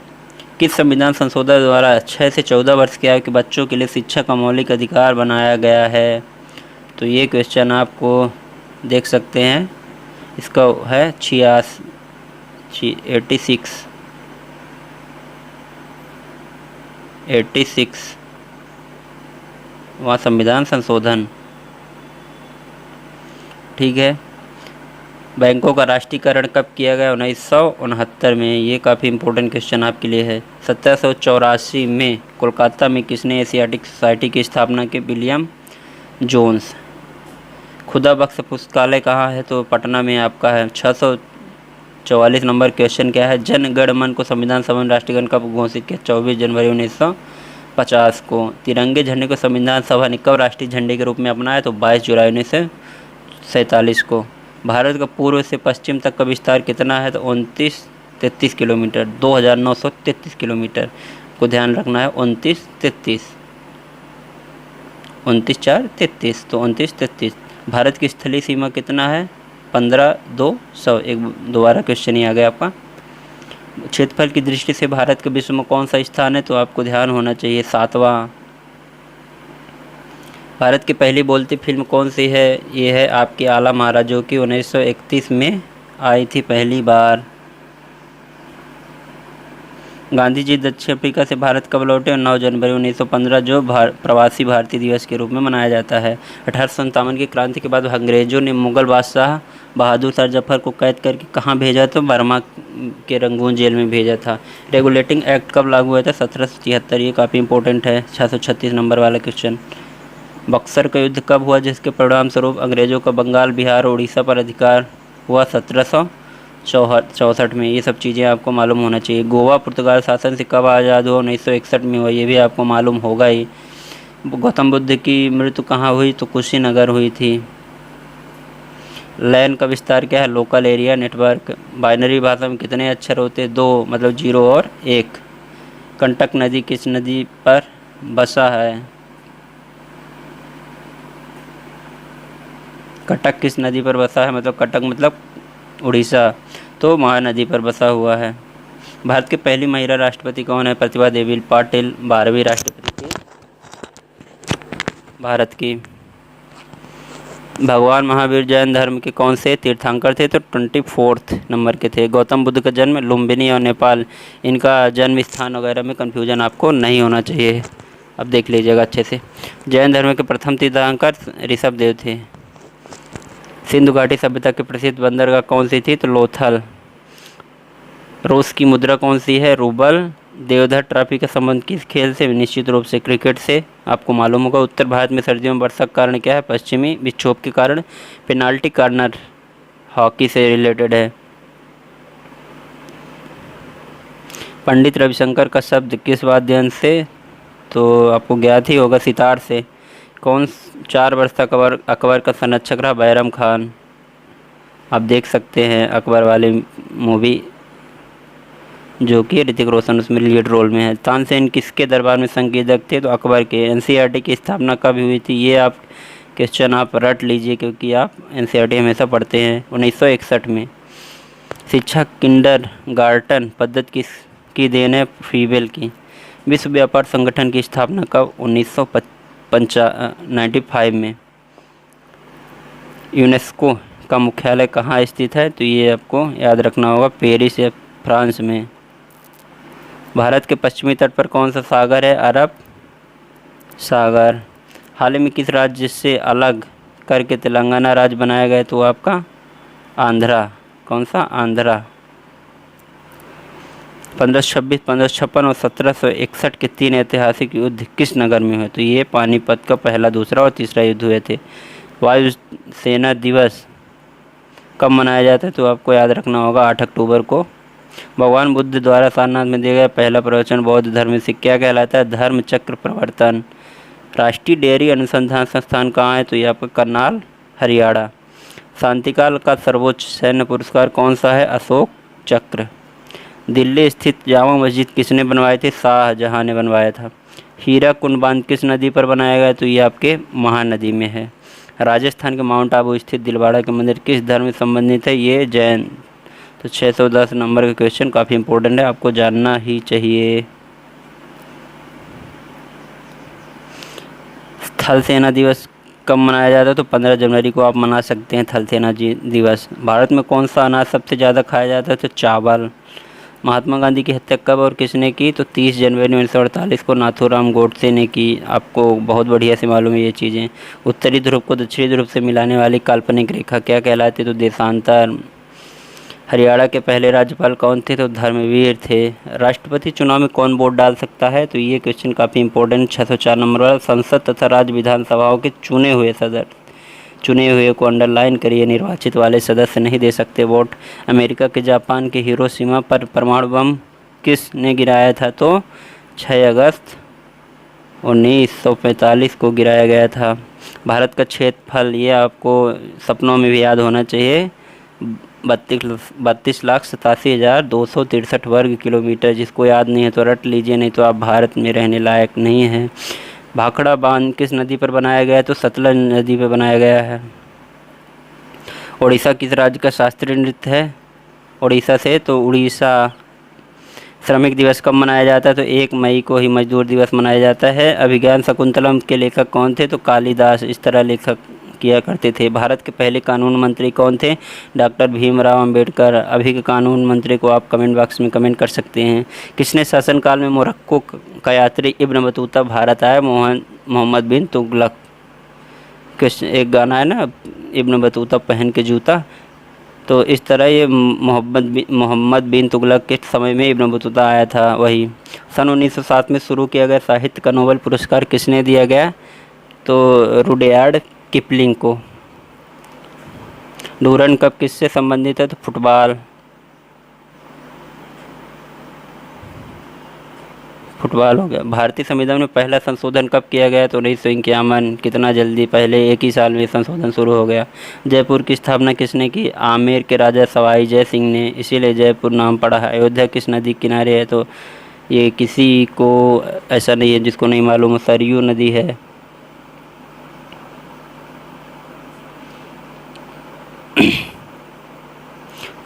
किस संविधान संशोधन द्वारा 6 से 14 वर्ष की आयु के बच्चों के लिए शिक्षा का मौलिक अधिकार बनाया गया है? तो ये क्वेश्चन आपको देख सकते हैं, इसका है 86 वहाँ संविधान संशोधन। ठीक है। बैंकों का राष्ट्रीयकरण कब किया गया? 1969 में। ये काफ़ी इंपॉर्टेंट क्वेश्चन आपके लिए है। 1784 में कोलकाता में किसने एशियाटिक सोसाइटी की स्थापना की? William Jones. खुदा बख्श पुस्तकालय कहाँ है? तो पटना में आपका है। 644 नंबर क्वेश्चन क्या है, जन गण मन को संविधान सभा ने राष्ट्रीयगण कब घोषित किया? 24 जनवरी 1950 को। तिरंगे झंडे को संविधान सभा ने कब राष्ट्रीय झंडे के रूप में अपनाया? तो 22 जुलाई 1947 को। भारत का पूर्व से पश्चिम तक का विस्तार कितना है? तो 29-33 किलोमीटर, 2933 किलोमीटर को ध्यान रखना है। 29-33, 29-4-33, तो 29-33। भारत की स्थलीय सीमा कितना है? 15,200। एक दोबारा क्वेश्चन ही आ गया आपका। क्षेत्रफल की दृष्टि से भारत के विश्व में कौन सा स्थान है? तो आपको ध्यान होना चाहिए 7वां। भारत की पहली बोलती फिल्म कौन सी है? ये है आपकी आला मारा, जो कि 1931 में आई थी पहली बार। गांधी जी दक्षिण अफ्रीका से भारत कब लौटे? 9 जनवरी 1915, जो प्रवासी भारतीय दिवस के रूप में मनाया जाता है। 1857 की क्रांति के बाद अंग्रेजों ने मुगल बादशाह बहादुर शाह जफर को कैद करके कहाँ भेजा? तो बर्मा के रंगून जेल में भेजा था। रेगुलेटिंग एक्ट कब लागू हुआ था? 1773। ये काफ़ी इंपॉर्टेंट है, 636 नंबर वाला क्वेश्चन। बक्सर का युद्ध कब हुआ, जिसके परिणाम स्वरूप अंग्रेजों का बंगाल, बिहार और उड़ीसा पर अधिकार हुआ? 1764 में। ये सब चीज़ें आपको मालूम होना चाहिए। गोवा पुर्तगाल शासन से कब आज़ाद हुआ? 1961 में हुआ। ये भी आपको मालूम होगा ही। गौतम बुद्ध की मृत्यु कहाँ हुई? तो कुशीनगर हुई थी। लैन का विस्तार क्या है? Local area network. बाइनरी भाषा में कितने अक्षर होते हैं? 2, मतलब 0 और 1। कंटक नदी किस नदी पर बसा है? कटक किस नदी पर बसा है? मतलब कटक मतलब उड़ीसा, तो महानदी पर बसा हुआ है। भारत की पहली महिला राष्ट्रपति कौन है? प्रतिभा देवी पाटिल 12वीं राष्ट्रपति थी भारत की। भगवान महावीर जैन धर्म के कौन से तीर्थंकर थे? तो 24 नंबर के थे। गौतम बुद्ध का जन्म लुम्बिनी और नेपाल, इनका जन्म स्थान वगैरह में कन्फ्यूजन आपको नहीं होना चाहिए। अब देख लीजिएगा अच्छे से। जैन धर्म के प्रथम तीर्थंकर ऋषभदेव थे। सिंधु घाटी सभ्यता की प्रसिद्ध बंदरगाह कौन सी थी? तो लोथल। रूस की मुद्रा कौन सी है? रूबल। देवधर ट्रॉफी का संबंध किस खेल से? निश्चित रूप से क्रिकेट से। आपको मालूम होगा। उत्तर भारत में सर्दियों में वर्षा का कारण क्या है? पश्चिमी विक्षोभ के कारण। पेनाल्टी कॉर्नर हॉकी से रिलेटेड है। पंडित रविशंकर का शब्द किस वाद्य यंत्र से? तो आपको ज्ञात ही होगा, सितार से। कौन 4 वर्ष तक अकबर का संरक्षक रहा? बैरम खान। आप देख सकते हैं अकबर वाली मूवी, जो कि ऋतिक रोशन उसमें लीड रोल में है। तानसेन किसके दरबार में संगीतज्ञ थे? तो अकबर के। एनसीईआरटी की स्थापना कब हुई थी? ये आप क्वेश्चन आप रट लीजिए, क्योंकि आप एनसीईआरटी हमेशा पढ़ते हैं। 1961 में। शिक्षा किंडर गार्टन पद्धति किसकी देन है? फीबेल की। विश्व व्यापार संगठन की स्थापना कब? 1995 में। यूनेस्को का मुख्यालय कहाँ स्थित है? तो ये आपको याद रखना होगा, पेरिस या फ्रांस में। भारत के पश्चिमी तट पर कौन सा सागर है? अरब सागर। हाल ही में किस राज्य से अलग करके तेलंगाना राज्य बनाया गया? तो आपका आंध्रा। कौन सा? आंध्रा। 1526, 1556 और 1761 के 3 ऐतिहासिक युद्ध किस नगर में हुए? तो ये पानीपत का पहला, दूसरा और तीसरा युद्ध हुए थे। वायु सेना दिवस कब मनाया जाता है? तो आपको याद रखना होगा 8 अक्टूबर को। भगवान बुद्ध द्वारा सारनाथ में दिया गया पहला प्रवचन बौद्ध धर्म से क्या कहलाता है? धर्म चक्र प्रवर्तन। राष्ट्रीय डेयरी अनुसंधान संस्थान कहाँ है? तो ये आपका करनाल, हरियाणा। शांतिकाल का सर्वोच्च सैन्य पुरस्कार कौन सा है? अशोक चक्र। दिल्ली स्थित जामा मस्जिद किसने बनवाई थी? शाहजहां ने बनवाया था। हीरा कुंड बांध किस नदी पर बनाया गया? तो ये आपके महानदी में है। राजस्थान के माउंट आबू स्थित दिलवाड़ा के मंदिर किस धर्म से संबंधित है? ये जैन। तो 610 नंबर का क्वेश्चन काफ़ी इंपॉर्टेंट है, आपको जानना ही चाहिए। थल सेना दिवस कब मनाया जाता है? तो 15 जनवरी को आप मना सकते हैं थल सेना दिवस। भारत में कौन सा अनाज सबसे ज़्यादा खाया जाता है? तो चावल। महात्मा गांधी की हत्या कब और किसने की? तो 30 जनवरी 1948 को नाथूराम गोडसे ने की। आपको बहुत बढ़िया से मालूम है ये चीज़ें। उत्तरी ध्रुव को दक्षिणी ध्रुव से मिलाने वाली काल्पनिक रेखा क्या कहलाती? तो देशांतर। हरियाणा के पहले राज्यपाल कौन थे? तो धर्मवीर थे। राष्ट्रपति चुनाव में कौन वोट डाल सकता है? तो ये क्वेश्चन काफ़ी इंपॉर्टेंट, 604 नंबर वाला। संसद तथा राज्य विधानसभाओं के चुने हुए को अंडरलाइन करिए। निर्वाचित वाले सदस्य नहीं दे सकते वोट। अमेरिका के जापान के हिरोशिमा पर परमाणु बम किसने गिराया था? तो 6 अगस्त 1945 को गिराया गया था। भारत का क्षेत्रफल, ये आपको सपनों में भी याद होना चाहिए, 32,87,263 वर्ग किलोमीटर। जिसको याद नहीं है तो रट लीजिए, नहीं तो आप भारत में रहने लायक नहीं हैं। भाखड़ा बांध किस नदी पर बनाया गया है? तो सतलज नदी पर बनाया गया है। उड़ीसा किस राज्य का शास्त्रीय नृत्य है? उड़ीसा से, तो उड़ीसा। श्रमिक दिवस कब मनाया जाता है? तो 1 मई को ही मजदूर दिवस मनाया जाता है। अभिज्ञान शकुंतलम के लेखक कौन थे? तो कालिदास। इस तरह लेखक किया करते थे। भारत के पहले कानून मंत्री कौन थे? डॉक्टर भीमराव अंबेडकर। अभी के कानून मंत्री को आप कमेंट बॉक्स में कमेंट कर सकते हैं। किसने शासनकाल में मोरक्को का यात्री इब्न बतूता भारत आया? मोहम्मद बिन तुगलक। एक गाना है ना, इब्न बतूता पहन के जूता, तो इस तरह ये मोहम्मद बिन तुगलक के समय में इब्न बतूता आया था वही। सन 1907 में शुरू किया गया साहित्य का नोबेल पुरस्कार किसने दिया गया? तो रुडयार्ड किपलिंग को। डूरंड कप किससे संबंधित है? तो फुटबॉल हो गया। भारतीय संविधान में पहला संशोधन कब किया गया? तो 1951। कितना जल्दी, पहले एक ही साल में संशोधन शुरू हो गया। जयपुर की स्थापना किसने की? आमेर के राजा सवाई जय सिंह ने, इसीलिए जयपुर नाम पड़ा है। अयोध्या किस नदी के किनारे है? तो ये किसी को ऐसा नहीं है जिसको नहीं मालूम है, सरयू नदी है।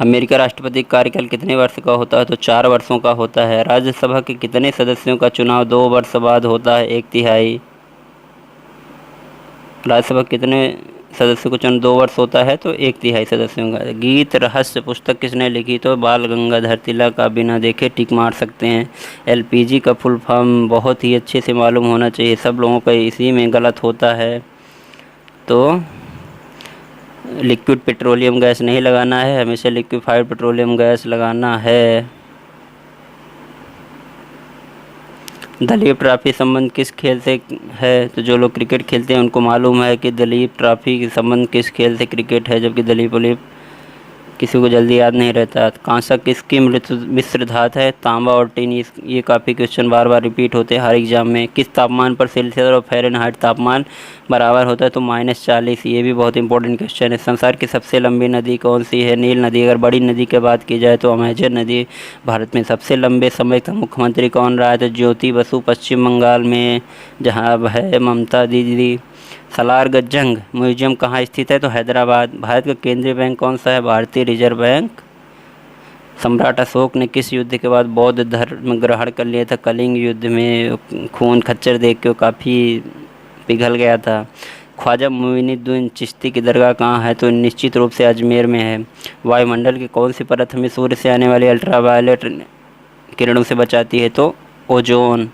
अमेरिका राष्ट्रपति का कार्यकाल कितने वर्ष का होता है? तो 4 वर्षों का होता है। राज्यसभा के कितने सदस्यों का चुनाव 2 वर्ष बाद होता है? 1/3। राज्यसभा कितने सदस्यों का चुनाव 2 वर्ष होता है? तो 1/3 सदस्यों का। गीत रहस्य पुस्तक किसने लिखी? तो बाल गंगाधर तिलक। आप बिना देखे टिक मार सकते हैं। LPG का फुल फॉर्म बहुत ही अच्छे से मालूम होना चाहिए, सब लोगों का इसी में गलत होता है। तो लिक्विड पेट्रोलियम गैस नहीं लगाना है, हमेशा लिक्विफाइड पेट्रोलियम गैस लगाना है। दलीप ट्रॉफी संबंध किस खेल से है? तो जो लोग क्रिकेट खेलते हैं उनको मालूम है कि दलीप ट्रॉफी के संबंध किस खेल से क्रिकेट है, जबकि दलीप वलीप किसी को जल्दी याद नहीं रहता। कांसा किसकी मिश्र धातु है? तांबा और टिन। ये काफ़ी क्वेश्चन बार बार रिपीट होते हैं हर एग्जाम में। किस तापमान पर सेल्सियस और फ़ारेनहाइट तापमान बराबर होता है? तो -40। ये भी बहुत इंपॉर्टेंट क्वेश्चन है। संसार की सबसे लंबी नदी कौन सी है? नील नदी। अगर बड़ी नदी की बात की जाए तो अमेजन नदी। भारत में सबसे लंबे समय का मुख्यमंत्री कौन रहा है? तो ज्योति बसु, पश्चिम बंगाल में, जहाँ अब है ममता दीदी। सलारगंज म्यूजियम कहाँ स्थित है? तो हैदराबाद। भारत का केंद्रीय बैंक कौन सा है? भारतीय रिजर्व बैंक। सम्राट अशोक ने किस युद्ध के बाद बौद्ध धर्म ग्रहण कर लिया था? कलिंग युद्ध में। खून खच्चर देख के काफ़ी पिघल गया था। ख्वाजा मोइनुद्दीन चिश्ती की दरगाह कहाँ है? तो निश्चित रूप से अजमेर में है। वायुमंडल की कौन सी परत हमें सूर्य से आने वाली अल्ट्रावायलेट किरणों से बचाती है? तो ओजोन।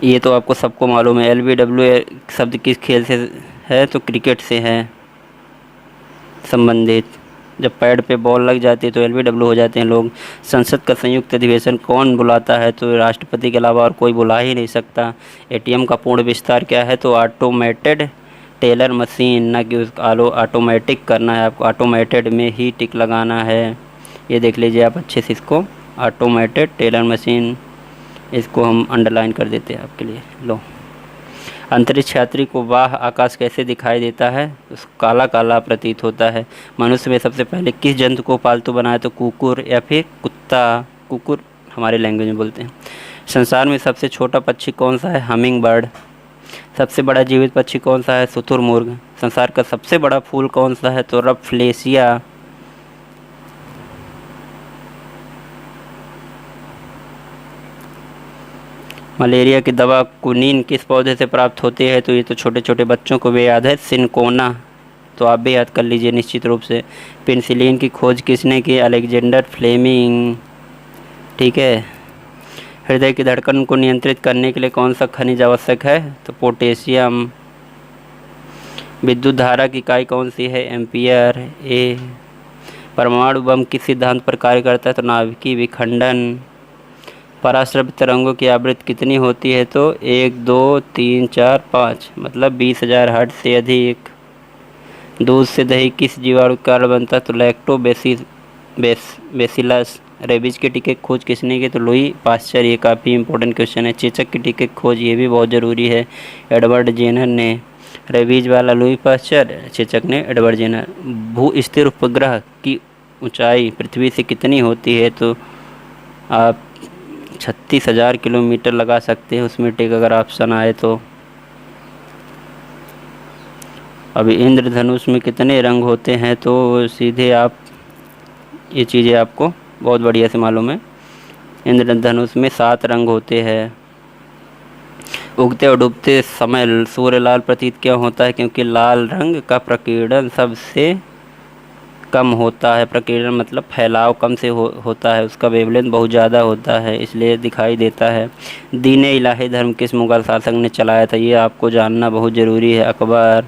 ये तो आपको सबको मालूम है। LBW शब्द किस खेल से है? तो क्रिकेट से है संबंधित। जब पैड पे बॉल लग जाती है तो LBW हो जाते हैं लोग। संसद का संयुक्त अधिवेशन कौन बुलाता है? तो राष्ट्रपति के अलावा और कोई बुला ही नहीं सकता। ATM का पूर्ण विस्तार क्या है? तो ऑटोमेटेड टेलर मशीन, ना कि उसको ऑटोमेटिक करना है, आपको ऑटोमेटेड में ही टिक लगाना है। ये देख लीजिए आप अच्छे से इसको, ऑटोमेटेड टेलर मशीन, इसको हम अंडरलाइन कर देते हैं आपके लिए। लो, अंतरिक्ष यात्री को वाह आकाश कैसे दिखाई देता है? उसको काला काला प्रतीत होता है। मनुष्य में सबसे पहले किस जंतु को पालतू बनाया? तो कुकुर या फिर कुत्ता। कुकुर हमारे लैंग्वेज में बोलते हैं। संसार में सबसे छोटा पक्षी कौन सा है? Humming bird. सबसे बड़ा जीवित पक्षी कौन सा है? शुतुरमुर्ग। संसार का सबसे बड़ा फूल कौन सा है? तो रफलेशिया। मलेरिया की दवा कुनीन किस पौधे से प्राप्त होती है? तो ये तो छोटे छोटे बच्चों को भी याद है, सिनकोना। तो आप भी याद कर लीजिए निश्चित रूप से। पेनिसिलिन की खोज किसने की? Alexander Fleming. ठीक है। हृदय की धड़कन को नियंत्रित करने के लिए कौन सा खनिज आवश्यक है? तो पोटेशियम। विद्युत धारा की इकाई कौन सी है? एम्पियर। ए। परमाणु बम किस सिद्धांत पर कार्य करता है? तो नाभिकीय विखंडन। पराश्रव्य तरंगों की आवृत्ति कितनी होती है? तो 1, 2, 3, 4, 5, मतलब 20,000 हर्ट्ज से अधिक। दूध से दही किस जीवाणु का कारण बनता है? तो लैक्टोबैसिलस। रेबीज के टीके की खोज किसने की? तो लुई पास्चर। ये काफ़ी इंपॉर्टेंट क्वेश्चन है। चेचक के टीके की खोज, ये भी बहुत ज़रूरी है, एडवर्ड जेनर ने। रेबीज वाला लुई पास्चर, चेचक ने एडवर्ड जेनर। भू स्थिर उपग्रह की ऊंचाई पृथ्वी से कितनी होती है? तो आप 36,000 किलोमीटर लगा सकते हैं उसमें टिक, अगर ऑप्शन आए तो। अभी इंद्रधनुष में कितने रंग होते हैं, तो सीधे आप ये चीज़ें आपको बहुत बढ़िया से मालूम है। इंद्रधनुष में 7 रंग होते हैं। उगते और डूबते समय सूर्य लाल प्रतीत क्यों होता है? क्योंकि लाल रंग का प्रकीर्णन सबसे कम होता है। प्रकीर्णन मतलब फैलाव कम से होता है, उसका वेवलेंथ बहुत ज़्यादा होता है, इसलिए दिखाई देता है। दीन-ए इलाही धर्म किस मुग़ल शासक ने चलाया था? ये आपको जानना बहुत ज़रूरी है। अकबर।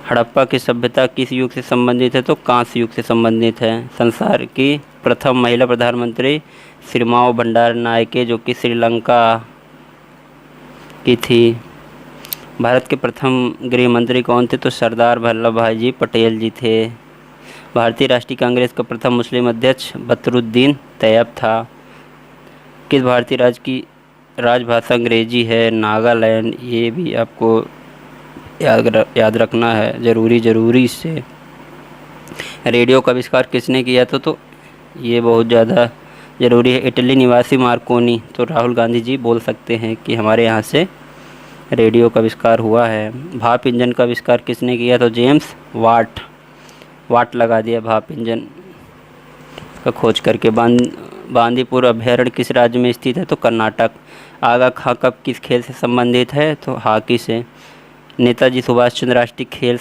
हड़प्पा की सभ्यता किस युग से संबंधित है? तो कांस्य युग से संबंधित है। संसार की प्रथम महिला प्रधानमंत्री सिरिमाओ भंडारनायके, जो कि श्रीलंका की थी। भारत के प्रथम गृह मंत्री कौन थे? तो सरदार वल्लभ भाई जी पटेल जी थे। भारतीय राष्ट्रीय कांग्रेस का प्रथम मुस्लिम अध्यक्ष बदरुद्दीन तैयब था। किस भारतीय राज्य की राजभाषा अंग्रेजी है? नागालैंड। ये भी आपको याद रखना है ज़रूरी से। रेडियो का आविष्कार किसने किया था? तो ये बहुत ज़्यादा ज़रूरी है। इटली निवासी मार्कोनी, तो राहुल गांधी जी बोल सकते हैं कि हमारे यहाँ से रेडियो का आविष्कार हुआ है। भाप इंजन का आविष्कार किसने किया? तो जेम्स वाट लगा दिया भाप इंजन का खोज करके। बांदीपुर अभयारण्य किस राज्य में स्थित है? तो कर्नाटक। आगा खां कप किस खेल से संबंधित है? तो हॉकी से। नेताजी सुभाष चंद्र राष्ट्रीय खेल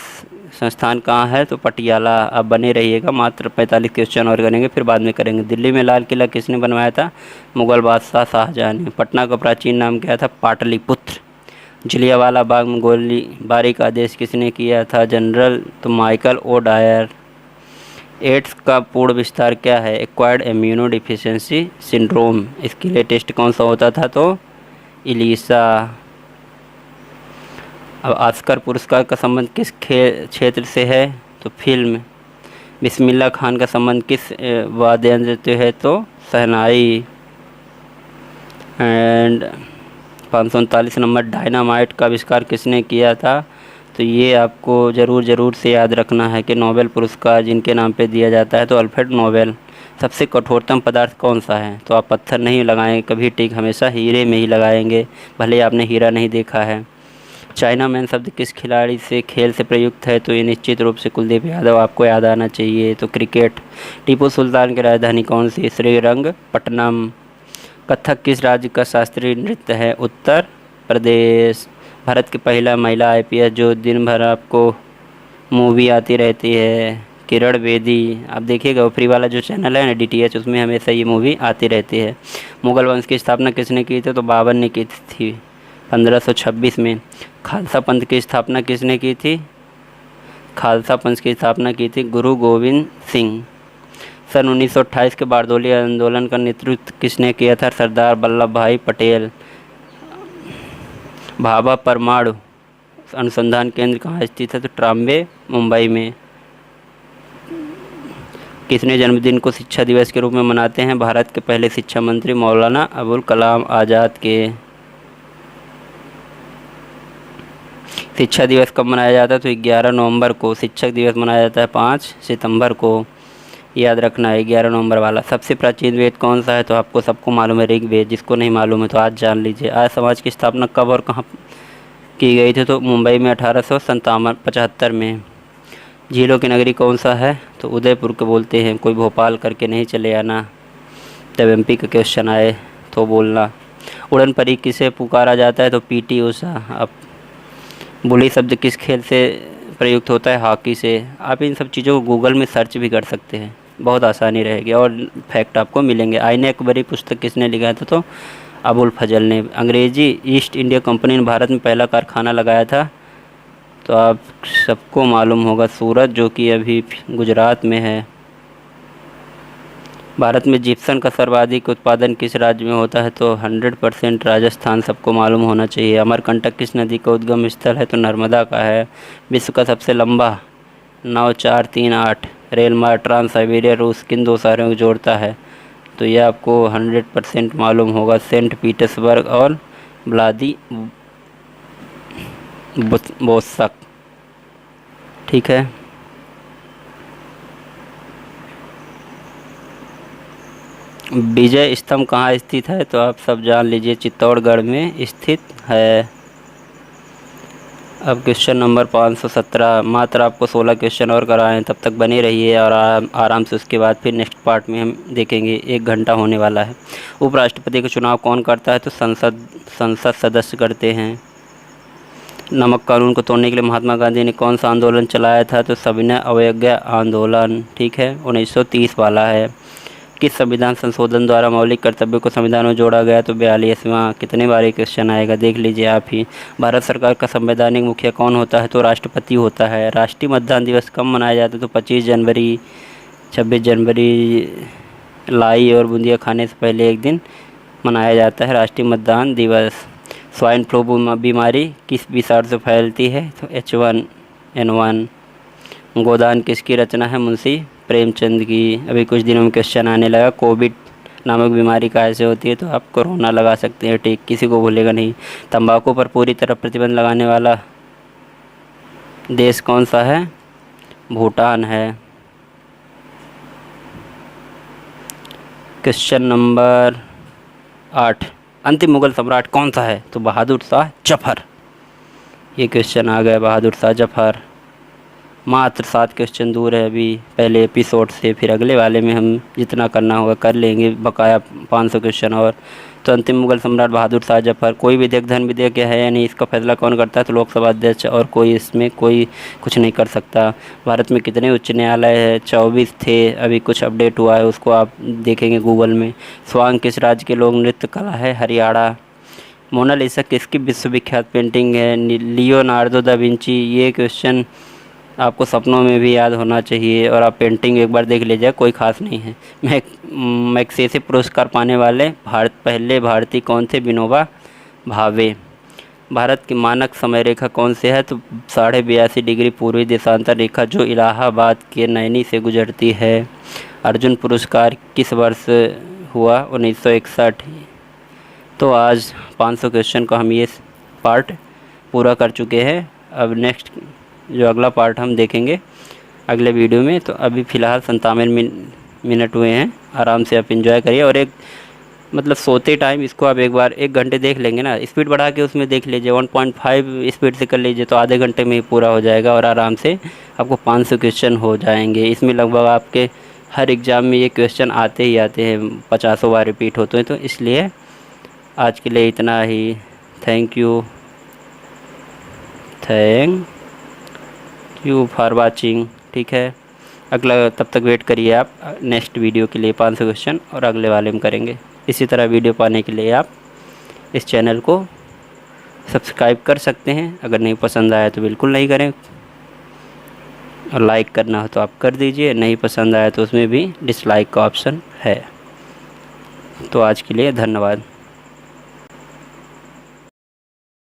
संस्थान कहाँ है? तो पटियाला। आप बने रहिएगा, मात्र 45 क्वेश्चन और करेंगे, फिर बाद में करेंगे। दिल्ली में लाल किला किसने बनवाया था? मुग़ल बादशाह शाहजहाँ ने। पटना का प्राचीन नाम क्या था? पाटलिपुत्र। जलियांवाला बाग में गोलीबारी का आदेश किसने किया था? जनरल तो माइकल ओ डायर। एड्स का पूर्ण विस्तार क्या है? Acquired immuno deficiency syndrome. इसके लिए टेस्ट कौन सा होता था? तो इलीसा। अब ऑस्कर पुरस्कार का संबंध किस क्षेत्र से है? तो फिल्म। बिस्मिल्लाह खान का संबंध किस वाद्ययंत्र से है? तो शहनाई। एंड 539 नंबर, डायनामाइट का आविष्कार किसने किया था? तो ये आपको ज़रूर से याद रखना है कि नोबेल पुरस्कार जिनके नाम पे दिया जाता है, तो अल्फ्रेड नोबेल। सबसे कठोरतम पदार्थ कौन सा है? तो आप पत्थर नहीं लगाएं कभी, टिक हमेशा हीरे में ही लगाएंगे, भले आपने हीरा नहीं देखा है। चाइना मैन शब्द किस खिलाड़ी से खेल से प्रयुक्त है? तो ये निश्चित रूप से कुलदीप यादव, आपको याद आना चाहिए। तो क्रिकेट। टीपू सुल्तान की राजधानी कौन सी? श्रीरंगपट्टनम। कथक किस राज्य का शास्त्रीय नृत्य है? उत्तर प्रदेश। भारत की पहला महिला आईपीएस, जो दिन भर आपको मूवी आती रहती है, किरण बेदी। आप देखिएगा वो फ्री वाला जो चैनल है ना डीटीएच, उसमें हमेशा ये मूवी आती रहती है। मुग़ल वंश की स्थापना किसने की थी? तो बाबर ने की थी 1526 में। खालसा पंथ की स्थापना किसने की थी? खालसा पंथ की स्थापना की थी गुरु गोविंद सिंह। सन 1928 के बारडोली आंदोलन का नेतृत्व किसने किया था? सरदार वल्लभ भाई पटेल। भाभा परमाणु अनुसंधान केंद्र कहाँ स्थित है? तो ट्राम्बे, मुंबई में। किसने जन्मदिन को शिक्षा दिवस के रूप में मनाते हैं? भारत के पहले शिक्षा मंत्री मौलाना अबुल कलाम आज़ाद के। शिक्षा दिवस कब मनाया जाता है? तो 11 नवंबर को। शिक्षक दिवस मनाया जाता है 5 सितंबर को, याद रखना है 11 नवंबर वाला। सबसे प्राचीन वेद कौन सा है? तो आपको सबको मालूम है ऋग्वेद। जिसको नहीं मालूम है तो आज जान लीजिए। आर्य समाज की स्थापना कब और कहाँ की गई थी? तो मुंबई में 1875 में। झीलों की नगरी कौन सा है? तो उदयपुर को बोलते हैं। कोई भोपाल करके नहीं चले आना, तब एमपी का क्वेश्चन आए तो बोलना। उड़न परी किसे पुकारा जाता है? तो पीटी उषा। अब बुली शब्द किस खेल से प्रयुक्त होता है? हॉकी से। आप इन सब चीज़ों को गूगल में सर्च भी कर सकते हैं, बहुत आसानी रहेगी और फैक्ट आपको मिलेंगे। आईने अकबरी पुस्तक किसने लिखा था? तो अबुल फजल ने। अंग्रेजी ईस्ट इंडिया कंपनी ने भारत में पहला कारखाना लगाया था? तो आप सबको मालूम होगा, सूरत, जो कि अभी गुजरात में है। भारत में जिप्सम का सर्वाधिक उत्पादन किस राज्य में होता है? तो 100% राजस्थान, सबको मालूम होना चाहिए। अमरकंटक किस नदी का उद्गम स्थल है? तो नर्मदा का है। विश्व का सबसे लंबा 9438 रेल मार्ग ट्रांस साइबेरिया रूस किन 2 शहरों को जोड़ता है? तो यह आपको 100% मालूम होगा, सेंट पीटर्सबर्ग और व्लादिवोस्तोक। ठीक है। विजय स्तंभ कहाँ स्थित है? तो आप सब जान लीजिए, चित्तौड़गढ़ में स्थित है। अब क्वेश्चन नंबर 517। मात्र आपको 16 क्वेश्चन और कराएं, तब तक बने रहिए और आराम से उसके बाद फिर नेक्स्ट पार्ट में हम देखेंगे। 1 घंटा होने वाला है। उपराष्ट्रपति का चुनाव कौन करता है? तो संसद सदस्य करते हैं। नमक कानून को तोड़ने के लिए महात्मा गांधी ने कौन सा आंदोलन चलाया था? तो सविनय अवज्ञा आंदोलन, ठीक है, 1930 वाला है। किस संविधान संशोधन द्वारा मौलिक कर्तव्यों को संविधान में जोड़ा गया? तो 42वां। कितने बार ये क्वेश्चन आएगा देख लीजिए आप ही। भारत सरकार का संवैधानिक मुखिया कौन होता है? तो राष्ट्रपति होता है। राष्ट्रीय मतदान दिवस कब मनाया जाता है? तो 25 जनवरी, 26 जनवरी। लाई और बूंदिया खाने से पहले एक दिन मनाया जाता है राष्ट्रीय मतदान दिवस। स्वाइन फ्लू बीमारी किस विषाणु से फैलती है? तो H1N1। गोदान किसकी रचना है? मुंशी प्रेमचंद की। अभी कुछ दिनों में क्वेश्चन आने लगा, कोविड नामक बीमारी कैसे होती है? तो आप कोरोना लगा सकते हैं, ठीक, किसी को भूलेगा नहीं। तंबाकू पर पूरी तरह प्रतिबंध लगाने वाला देश कौन सा है? भूटान है। Question number 8। अंतिम मुगल सम्राट कौन सा है? तो बहादुर शाह जफर। ये क्वेश्चन आ गया, बहादुर शाह जफर। मात्र 7 क्वेश्चन दूर है अभी पहले एपिसोड से, फिर अगले वाले में हम जितना करना होगा कर लेंगे, बकाया 500 क्वेश्चन और। तो अंतिम मुगल सम्राट बहादुर शाह जफर। कोई विधेयक धन विधेयक है या नहीं, इसका फैसला कौन करता है? तो लोकसभा अध्यक्ष, और कोई इसमें कोई कुछ नहीं कर सकता। भारत में कितने उच्च न्यायालय है? 24 थे, अभी कुछ अपडेट हुआ है, उसको आप देखेंगे गूगल में। स्वांग किस राज्य के लोक नृत्य कला है? हरियाणा। मोनालिसा किसकी विश्वविख्यात पेंटिंग है? Leonardo da Vinci. ये क्वेश्चन आपको सपनों में भी याद होना चाहिए और आप पेंटिंग एक बार देख लीजिए, कोई ख़ास नहीं है। मैग्सेसे पुरस्कार पाने वाले पहले भारतीय कौन थे? विनोबा भावे। भारत की मानक समय रेखा कौन से है? तो 82.5 डिग्री पूर्वी देशांतर रेखा, जो इलाहाबाद के नैनी से गुजरती है। अर्जुन पुरस्कार किस वर्ष हुआ? 1961। तो आज 500 क्वेश्चन का हम ये पार्ट पूरा कर चुके हैं। अब नेक्स्ट जो अगला पार्ट हम देखेंगे अगले वीडियो में। तो अभी फ़िलहाल 57 मिनट हुए हैं, आराम से आप एंजॉय करिए। और एक मतलब सोते टाइम इसको आप एक बार 1 घंटे देख लेंगे ना, स्पीड बढ़ा के उसमें देख लीजिए, 1.5 स्पीड से कर लीजिए, तो आधे घंटे में ही पूरा हो जाएगा और आराम से आपको 500 क्वेश्चन हो जाएंगे। इसमें लगभग आपके हर एग्ज़ाम में ये क्वेश्चन आते ही आते हैं, 50 बार रिपीट होते हैं। तो इसलिए आज के लिए इतना ही। थैंक यू फॉर वाचिंग, ठीक है। अगला तब तक वेट करिए आप नेक्स्ट वीडियो के लिए 500 क्वेश्चन और अगले वाले में करेंगे। इसी तरह वीडियो पाने के लिए आप इस चैनल को सब्सक्राइब कर सकते हैं। अगर नहीं पसंद आया तो बिल्कुल नहीं करें, और लाइक करना हो तो आप कर दीजिए, नहीं पसंद आया तो उसमें भी डिसलाइक का ऑप्शन है। तो आज के लिए धन्यवाद।